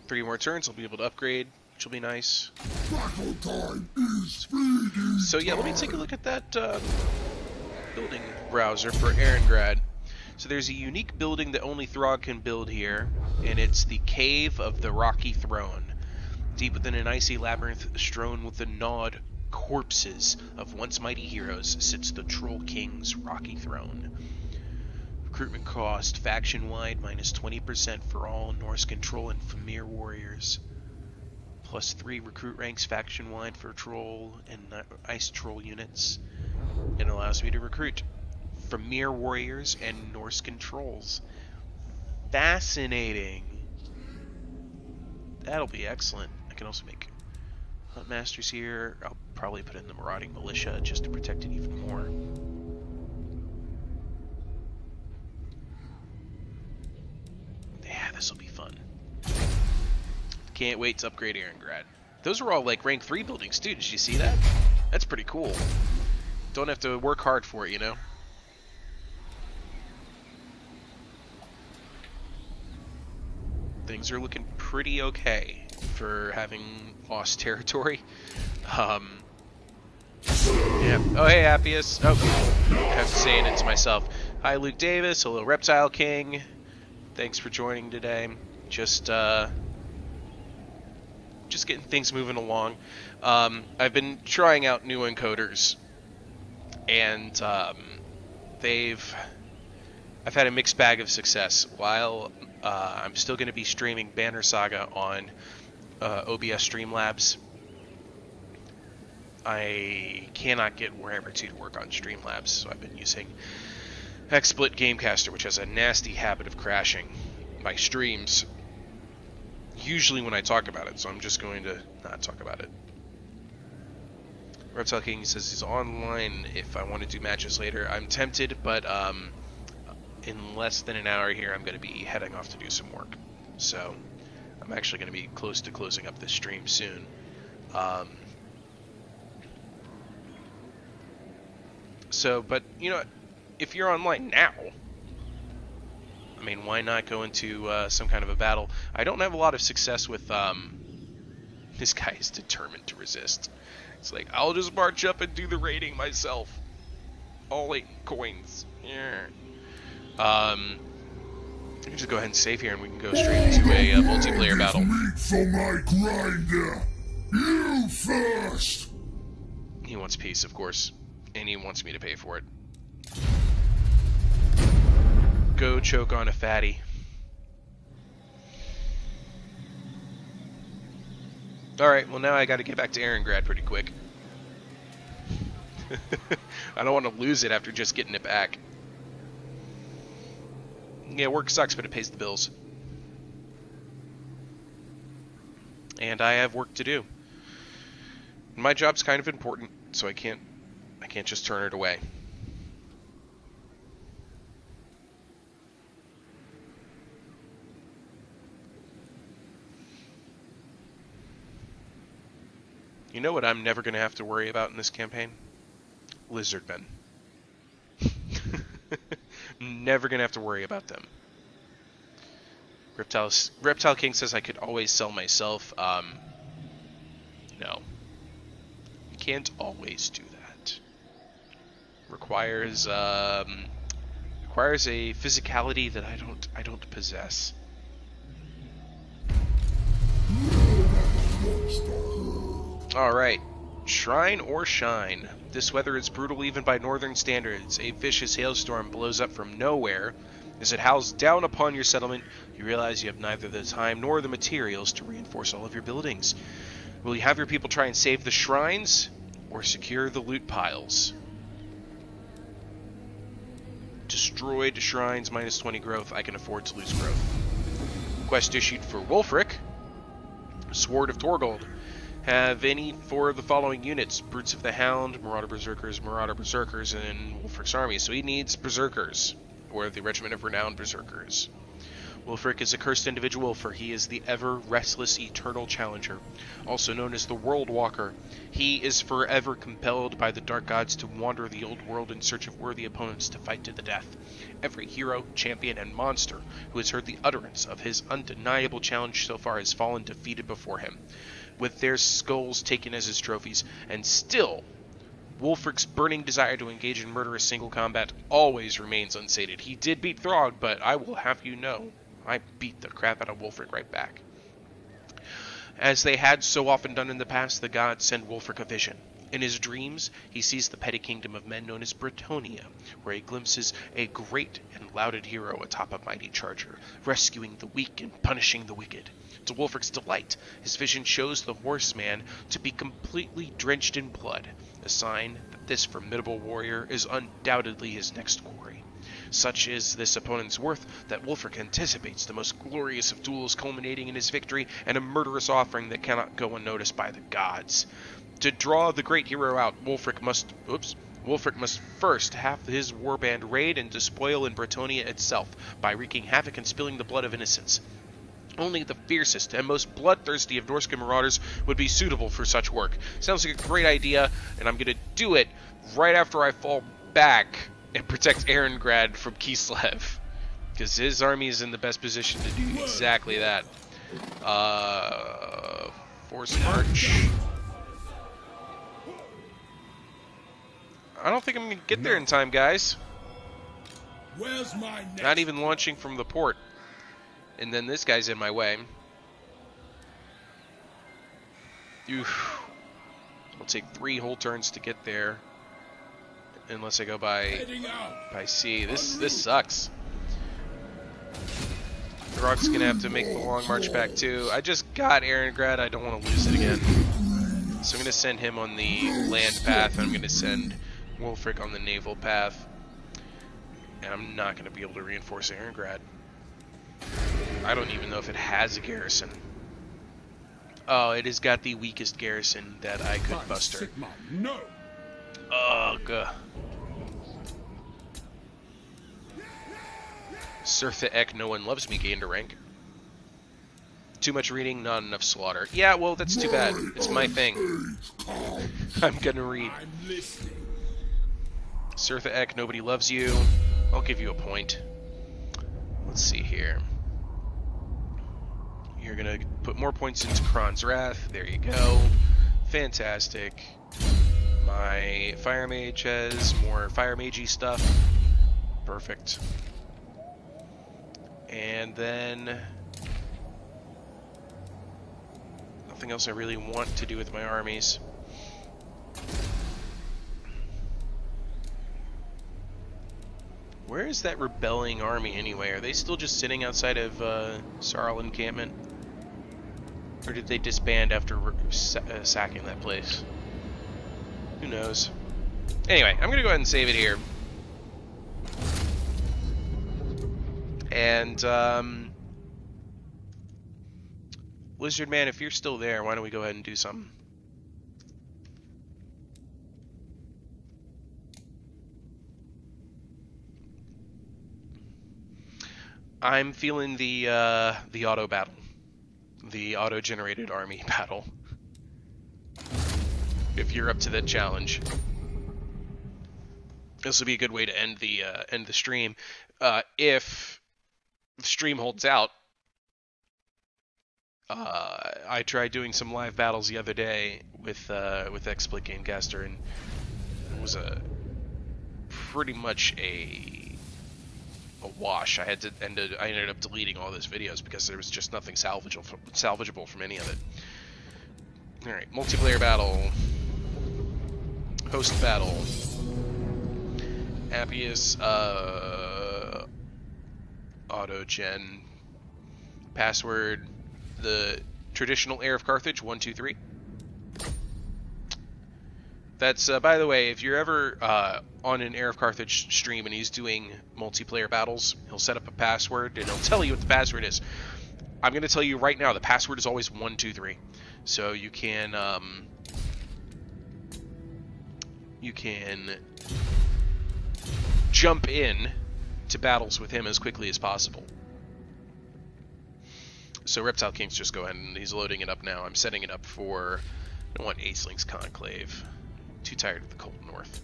3 more turns, I'll be able to upgrade, which will be nice. Battle time is feeding. So yeah, let me take a look at that building browser for Erengrad. So there's a unique building that only Throg can build here, and it's the Cave of the Rocky Throne. Deep within an icy labyrinth strewn with the gnawed corpses of once mighty heroes sits the Troll King's rocky throne. Recruitment cost, faction-wide, minus 20% for all Norse Control and Famir warriors. Plus 3 recruit ranks faction-wide for Troll and Ice Troll units. It allows me to recruit Famir warriors and Norse Controls. Fascinating. That'll be excellent. I can also make Huntmasters here. I'll probably put in the Marauding Militia just to protect it even more. Yeah, this will be fun. Can't wait to upgrade Erengrad. Those were all like rank 3 buildings too. Did you see that? That's pretty cool. Don't have to work hard for it, you know? Things are looking pretty okay for having lost territory. Yeah. Oh, hey, Appius. Oh, I have to say it to myself. Hi, Luke Davis. Hello, Reptile King. Thanks for joining today. Just getting things moving along. I've been trying out new encoders, and I've had a mixed bag of success. While I'm still going to be streaming Banner Saga on OBS Streamlabs. I cannot get Warhammer 2 to work on Streamlabs, so I've been using XSplit Gamecaster, which has a nasty habit of crashing my streams, usually when I talk about it, so I'm just going to not talk about it. Reptile King says he's online if I want to do matches later. I'm tempted, but in less than an hour here, I'm going to be heading off to do some work. So I'm actually going to be close to closing up this stream soon. But, you know, if you're online now, I mean, why not go into some kind of a battle? I don't have a lot of success with, this guy is determined to resist. It's like, I'll just march up and do the raiding myself. All 8 coins. Yeah. We can just go ahead and save here and we can go straight into a multiplayer battle. Meat for my grinder. You first. He wants peace, of course. And he wants me to pay for it. Go choke on a fatty. Alright, well now I gotta get back to Erengrad pretty quick. I don't want to lose it after just getting it back. Yeah, work sucks, but it pays the bills. And I have work to do. My job's kind of important, so I can't just turn it away. You know what I'm never going to have to worry about in this campaign? Lizardmen. Never going to have to worry about them. Reptile King says I could always sell myself. No. You can't always do that. Requires a physicality that I don't possess. Alright, Shrine or Shine. This weather is brutal even by northern standards. A vicious hailstorm blows up from nowhere. As it howls down upon your settlement, you realize you have neither the time nor the materials to reinforce all of your buildings. Will you have your people try and save the shrines, or secure the loot piles? Destroyed shrines, minus 20 growth. I can afford to lose growth. Quest issued for Wulfric. Sword of Torgold. Have any 4 of the following units: Brutes of the Hound, Marauder Berserkers, and Wulfric's army. So he needs Berserkers, or the Regiment of Renowned Berserkers. Wulfric is a cursed individual, for he is the ever-restless eternal challenger, also known as the World Walker. He is forever compelled by the Dark Gods to wander the old world in search of worthy opponents to fight to the death. Every hero, champion, and monster who has heard the utterance of his undeniable challenge so far has fallen defeated before him, with their skulls taken as his trophies, and still, Wulfric's burning desire to engage in murderous single combat always remains unsated. He did beat Throg, but I will have you know, I beat the crap out of Wulfric right back. As they had so often done in the past, the gods send Wulfric a vision. In his dreams, he sees the petty kingdom of men known as Bretonnia, where he glimpses a great and lauded hero atop a mighty charger, rescuing the weak and punishing the wicked. To Wulfric's delight, his vision shows the horseman to be completely drenched in blood, a sign that this formidable warrior is undoubtedly his next quarry. Such is this opponent's worth that Wulfric anticipates the most glorious of duels culminating in his victory, and a murderous offering that cannot go unnoticed by the gods. To draw the great hero out, Wulfric must first have his warband raid and despoil in Bretonnia itself by wreaking havoc and spilling the blood of innocents. Only the fiercest and most bloodthirsty of Norsca marauders would be suitable for such work. Sounds like a great idea, and I'm going to do it right after I fall back and protect Erengrad from Kislev, because his army is in the best position to do exactly that. Force march. I don't think I'm going to get there in time, guys. Where's my next? Not even launching from the port. And then this guy's in my way. Oof. It'll take 3 whole turns to get there, unless I go by sea. This sucks. Rock's gonna have to make the long march back too. I just got Aarongrad, I don't want to lose it again. So I'm gonna send him on the land path, and I'm gonna send Wolfric on the naval path. And I'm not gonna be able to reinforce Aarongrad. I don't even know if it has a garrison. Oh, it has got the weakest garrison that I could muster. No. Ugh. Surtha Ek, no one loves me, gained a rank. Too much reading, not enough slaughter. Yeah, well, that's too bad. It's my thing. I'm gonna read. Surtha Ek, nobody loves you. I'll give you a point. Let's see here. You're gonna put more points into Kron's Wrath. There you go. Fantastic. My Fire Mage has more Fire Magey stuff. Perfect. And then nothing else I really want to do with my armies. Where is that rebelling army anyway? Are they still just sitting outside of Sarl encampment? Or did they disband after sacking that place? Who knows? Anyway, I'm gonna go ahead and save it here. And, Lizard Man, if you're still there, why don't we go ahead and do something? I'm feeling the auto battle. The auto-generated army battle. If you're up to that challenge. This will be a good way to end the stream. If the stream holds out, I tried doing some live battles the other day with XSplit Gamecaster, and it was pretty much a wash. I ended up deleting all those videos because there was just nothing salvageable from any of it. All right, multiplayer battle, host battle. Appius, auto-gen, password, the traditional Heir of Carthage, 123. That's, by the way, if you're ever on an Heir of Carthage stream and he's doing multiplayer battles, he'll set up a password and he'll tell you what the password is. I'm going to tell you right now, the password is always 123. So you can jump in to battles with him as quickly as possible. So Reptile King's just go ahead and he's loading it up now. I'm setting it up for, I don't want Aceling's Conclave. Too tired of the cold north.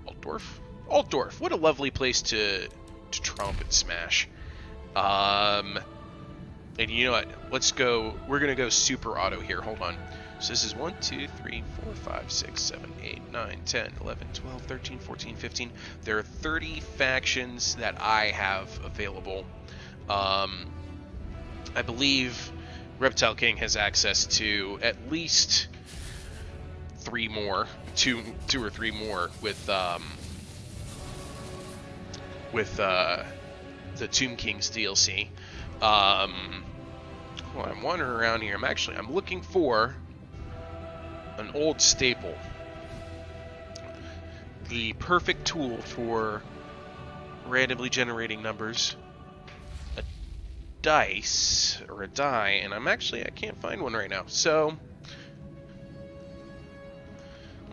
Altdorf? Altdorf, what a lovely place to tromp and smash. And you know what? Let's go, we're gonna go super auto here, hold on. So this is 1, 2, 3, 4, 5, 6, 7, 8, 9, 10, 11, 12, 13, 14, 15. There are 30 factions that I have available. I believe Reptile King has access to at least 3 more, two or three more with the Tomb Kings DLC. Well, I'm wandering around here. I'm looking for an old staple. The perfect tool for randomly generating numbers. A dice, or a die, and I can't find one right now. So,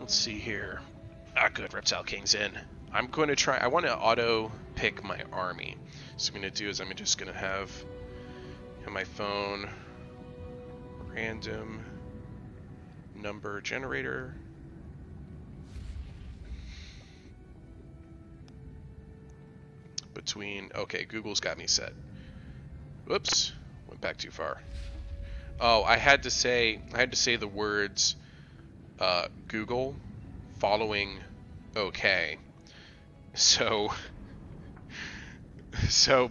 let's see here. Ah, good, Reptile King's in. I'm going to try, I want to auto pick my army. So what I'm going to do is I'm just going to have my phone random number generator. Okay, Google's got me set. Whoops, went back too far. Oh, I had to say the words Google following OK. So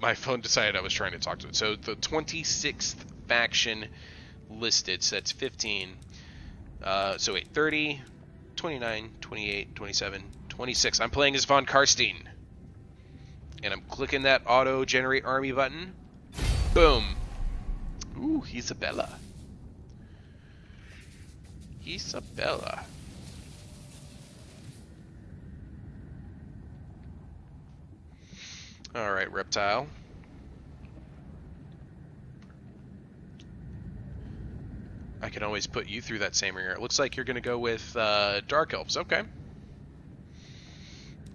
my phone decided I was trying to talk to it. So the 26th faction listed, so that's 15. So wait, 30, 29, 28, 27, 26. I'm playing as von Karstein. And I'm clicking that auto-generate army button. Boom. Ooh, Isabella. Isabella. Alright, Reptile. I can always put you through that same ringer. It looks like you're going to go with Dark Elves. Okay.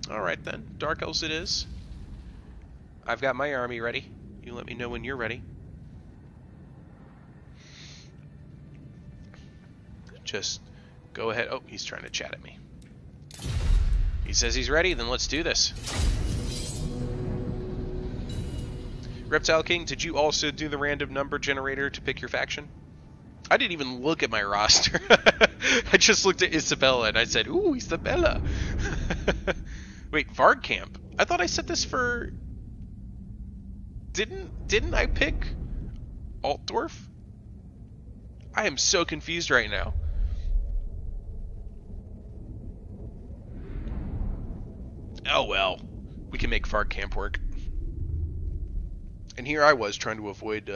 Alright then. Dark Elves it is. I've got my army ready. You let me know when you're ready. Just go ahead. Oh, he's trying to chat at me. He says he's ready, then let's do this. Reptile King, did you also do the random number generator to pick your faction? I didn't even look at my roster. I just looked at Isabella and I said, ooh, Isabella. Wait, Varg Camp? I thought I set this for... Didn't I pick Altdorf? I am so confused right now. Oh well, we can make Varg Camp work. And here I was trying to avoid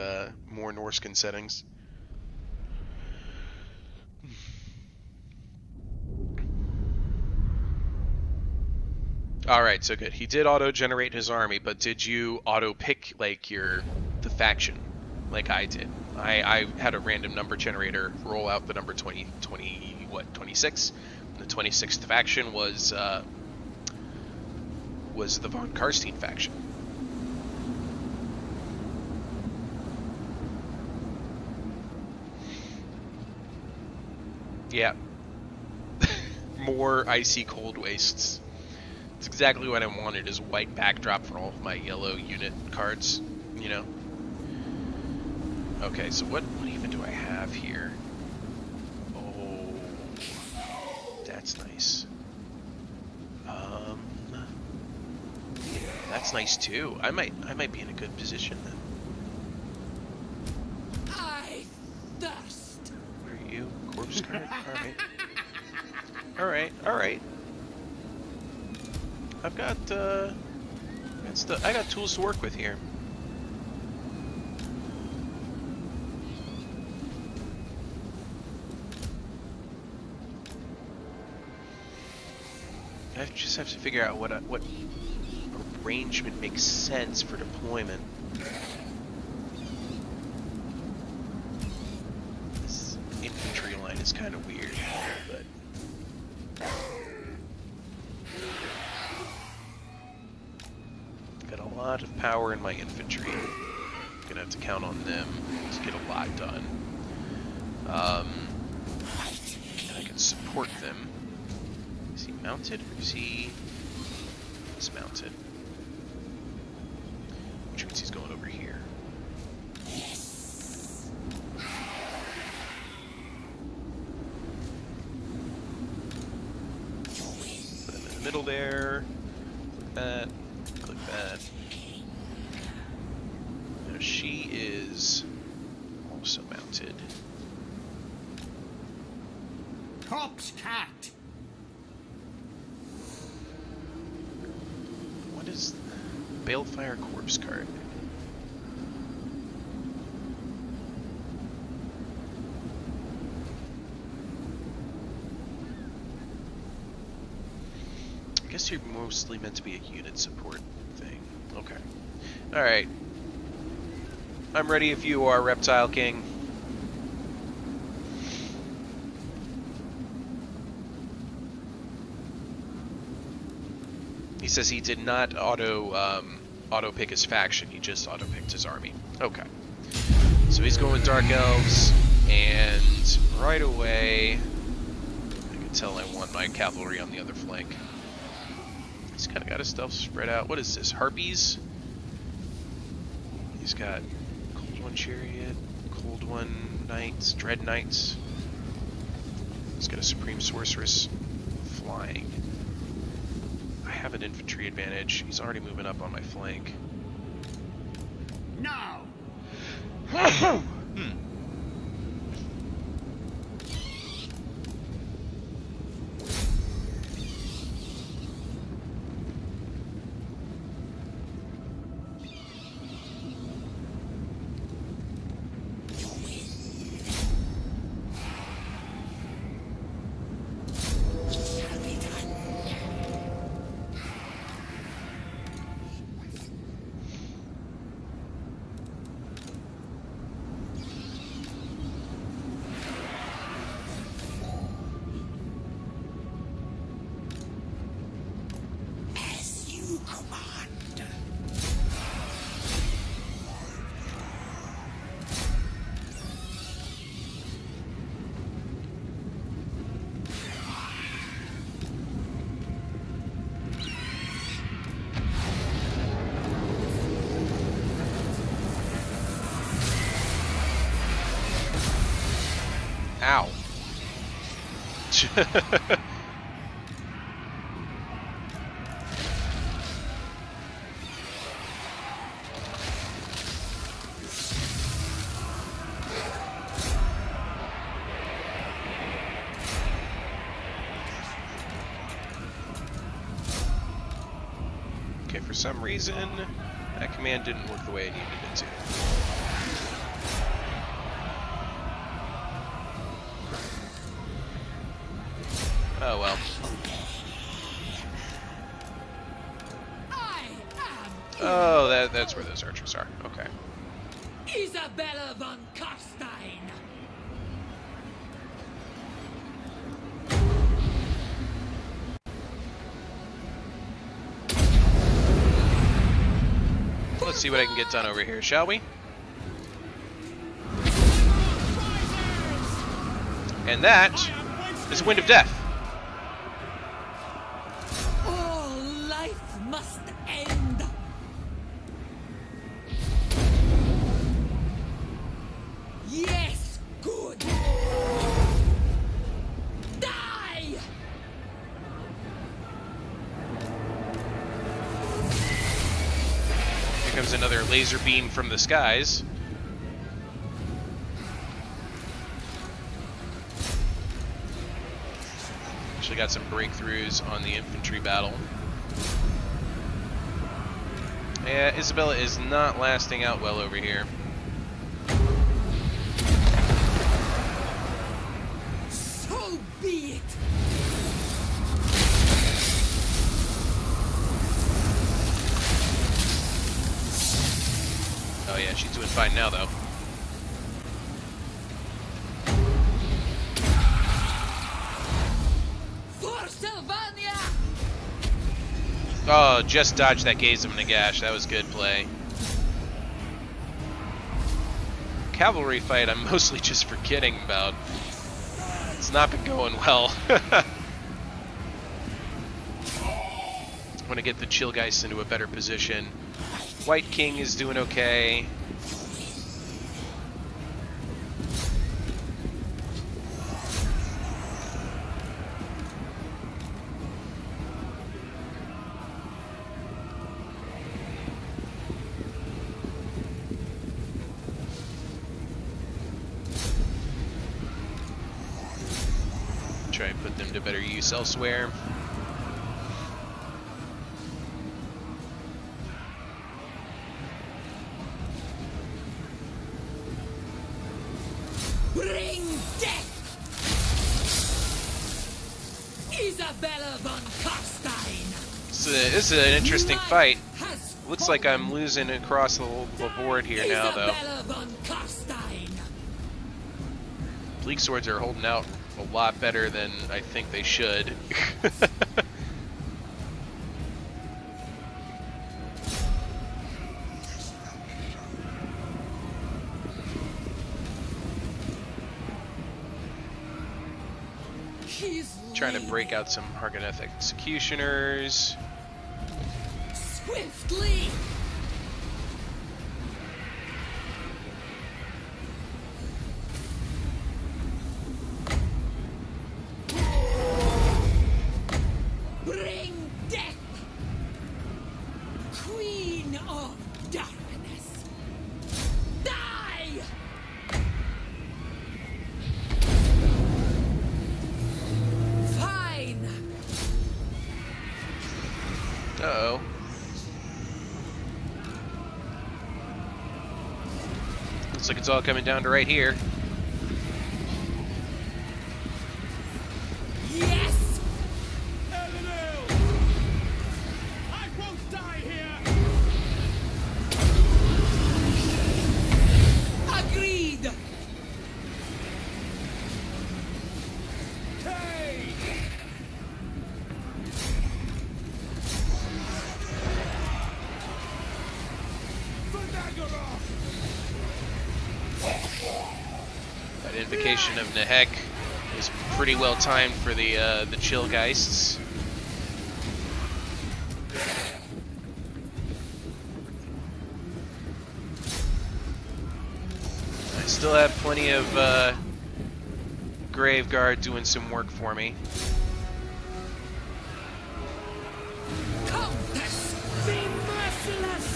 more Norscan settings. Alright, so good. He did auto-generate his army, but did you auto-pick, like, the faction, like I did? I had a random number generator roll out the number 26? And the 26th faction was the von Karstein faction. Yeah. More icy cold wastes. It's exactly what I wanted, is white backdrop for all of my yellow unit cards, you know? Okay, so what even do I have here? Oh, that's nice. That's nice too. I might be in a good position then. I thirst. Where are you? Corpse card? Alright. Alright. I've got I got tools to work with here. I just have to figure out what arrangement makes sense for deployment. This infantry line is kind of weird, but got a lot of power in my infantry. Gonna have to count on them to get a lot done. And I can support them. Is he mounted or is he dismounted? Which means he's going over here. Put him in the middle there. Click that. Click that. Now she is also mounted. Corpse cat. What is Balefire Corpse card? I guess you're mostly meant to be a unit support thing. Okay. Alright. I'm ready if you are, Reptile King. He says he did not auto pick his faction, he just auto picked his army. Okay. So he's going with Dark Elves, and right away I can tell I want my cavalry on the other flank. He's kinda got his stuff spread out. What is this? Harpies? He's got Cold One Chariot, Cold One Knights, Dread Knights. He's got a Supreme Sorceress flying. I have an infantry advantage. He's already moving up on my flank. Now. you command. Ow. Okay, for some reason, that command didn't work the way I needed it to. Oh well. Oh, that's where those archers are. Okay. Isabella von Karstein. Let's see what I can get done over here, shall we? And that is Wind of Death. All life must end. Yes, good. Die! Here comes another laser beam from the skies. Actually got some breakthroughs on the infantry battle. Yeah, Isabella is not lasting out well over here. So be it. Oh yeah, she's doing fine now though. For Sylvania! Oh, just dodged that gaze of Nagash. That was good play. Cavalry fight I'm mostly just forgetting about. It's not been going well. I want to get the Chillgeist into a better position. White King is doing okay. Try and put them to better use elsewhere. Bring death! Isabella von Karstein! This is an interesting fight. Has Looks like I'm losing across the board here now, though. Isabella von Karstein! Bleak Swords are holding out a lot better than I think they should. He's Trying to break out some Hargoneth Executioners. swiftly! Bring death! Queen of darkness! Die! Fine! Uh-oh. Looks like it's all coming down to right here. Yes! I won't die here! Agreed! Hey! That invocation of Nehek is pretty well timed for the Chillgeists. I still have plenty of Graveguard doing some work for me. Countess, be merciless!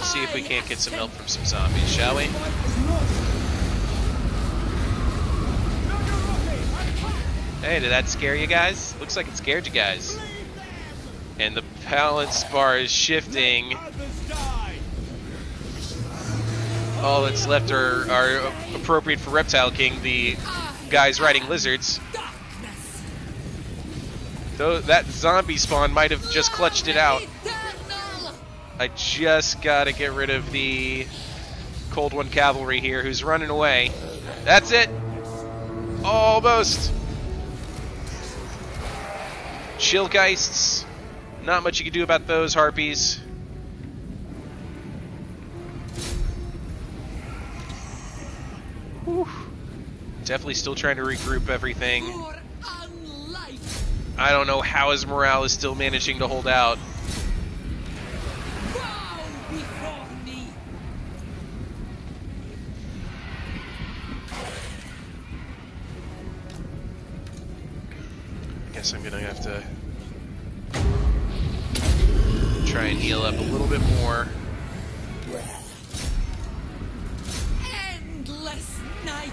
See if we can't get some help from some zombies, shall we? Hey, did that scare you guys? Looks like it scared you guys. And the balance bar is shifting. All that's left are appropriate for Reptile King, the guys riding lizards. Though that zombie spawn might have just clutched it out. I just gotta get rid of the Cold One Cavalry here, who's running away. That's it! Almost! Chillgeists. Not much you can do about those harpies. Whew. Definitely still trying to regroup everything. I don't know how his morale is still managing to hold out. Guess I'm gonna have to try and heal up a little bit more. Endless night.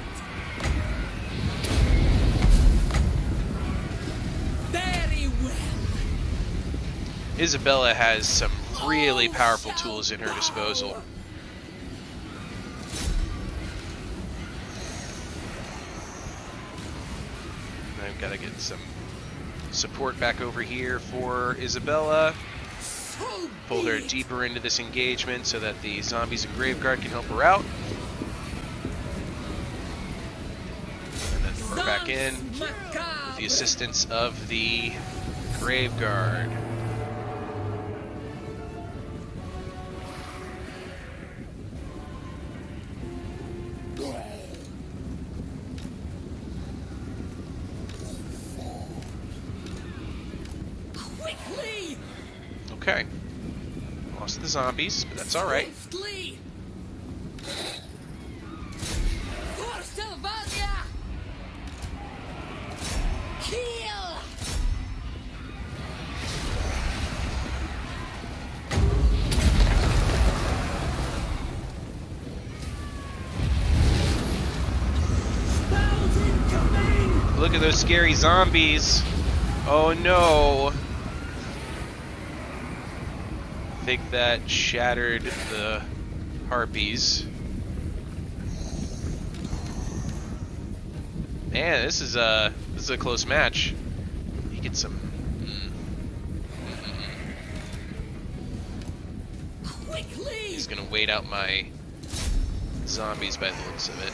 Very well. Isabella has some really powerful tools in her disposal. I've got to get some support back over here for Isabella. Pull her deeper into this engagement so that the zombies and Graveguard can help her out. And then throw her back in with the assistance of the Graveguard. Okay. Lost the zombies, but that's alright. Look at those scary zombies. Oh no. I think that shattered the harpies. Man, this is a close match. You get some. Quickly! He's gonna wait out my zombies by the looks of it.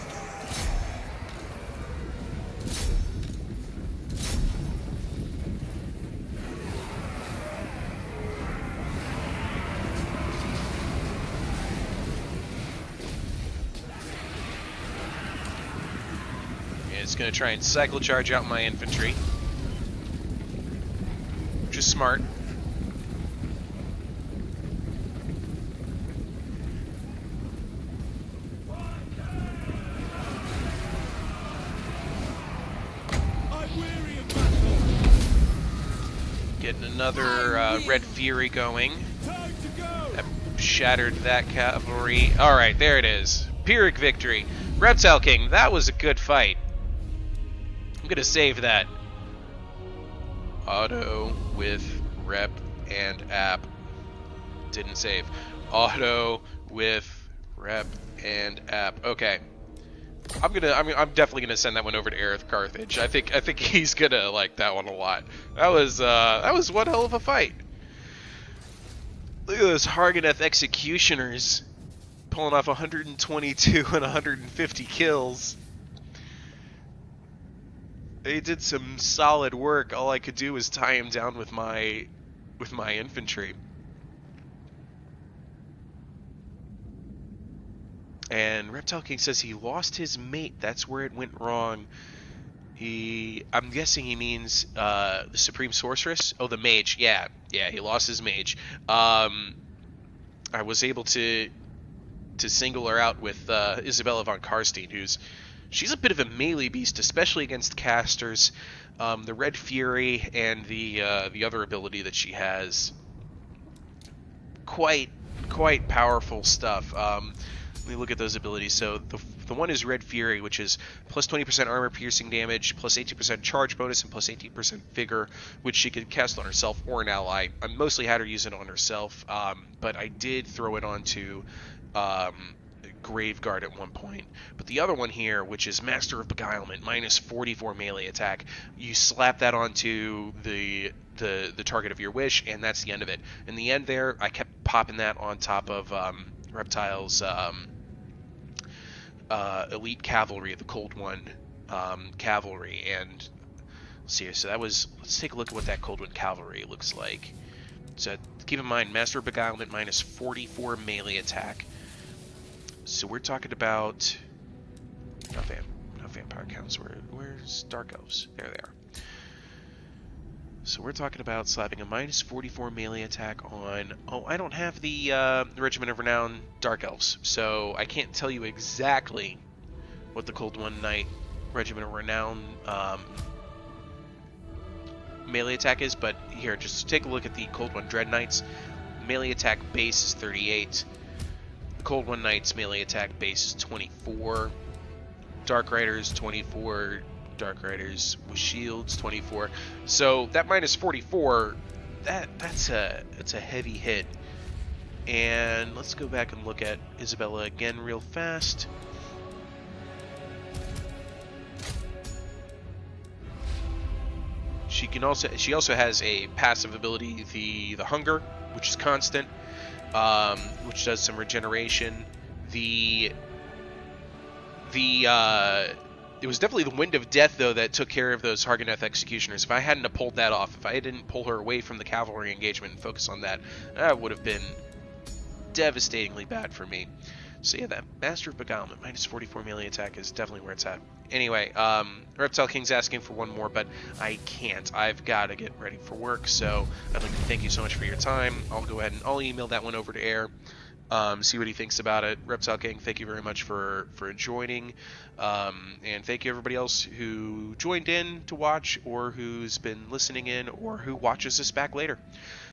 It's going to try and cycle charge out my infantry, which is smart. Getting another Red Fury going. That shattered that cavalry. Alright, there it is. Pyrrhic victory. Reptile King, that was a good fight. I'm gonna save that. Auto with rep and app. Didn't save. Auto with rep and app. Okay. I'm definitely gonna send that one over to Aerith Carthage. I think he's gonna like that one a lot. That was one hell of a fight. Look at those Harganeth executioners pulling off 122 and 150 kills. They did some solid work. All I could do was tie him down with my with my infantry. And Reptile King says he lost his mate. That's where it went wrong. I'm guessing he means the Supreme Sorceress. Oh, the mage. Yeah, he lost his mage. I was able to single her out with Isabella von Karstein, she's a bit of a melee beast, especially against casters. The Red Fury and the other ability that she has, quite powerful stuff. Let me look at those abilities. So the one is Red Fury, which is plus 20% armor piercing damage, plus 18% charge bonus, and plus 18% vigor, which she could cast on herself or an ally. I mostly had her use it on herself, but I did throw it onto Graveguard at one point. But the other one here, which is Master of Beguilement, minus 44 melee attack, you slap that onto the target of your wish, and that's the end of it. In the end there, I kept popping that on top of Reptile's elite cavalry, the Cold One cavalry, and let's see. So let's take a look at what that Cold One cavalry looks like. So keep in mind, Master of Beguilement minus 44 melee attack. So we're talking about not vampire counts. Where's Dark Elves? There they are. So we're talking about slapping a minus 44 melee attack on... Oh, I don't have the Regiment of Renown Dark Elves, so I can't tell you exactly what the Cold One Knight Regiment of Renown melee attack is, but here, just take a look at the Cold One Dread Knights. Melee attack base is 38. The Cold One Knight's melee attack base is 24. Dark Riders 24. Dark Riders with shields 24. So that minus 44, that's a heavy hit. And let's go back and look at Isabella again real fast. She also has a passive ability, the Hunger, which is constant, which does some regeneration. It was definitely the Wind of Death, though, that took care of those Hargoneth Executioners. If I hadn't have pulled that off, if I didn't pull her away from the cavalry engagement and focus on that, that would have been devastatingly bad for me. So yeah, that Master of Beguilement, minus 44 melee attack is definitely where it's at. Anyway, Reptile King's asking for one more, but I can't. I've got to get ready for work, so I'd like to thank you so much for your time. I'll go ahead and I'll email that one over to Air. See what he thinks about it. Reptile King, thank you very much for joining, and thank you everybody else who joined in to watch, or who's been listening in, or who watches this back later.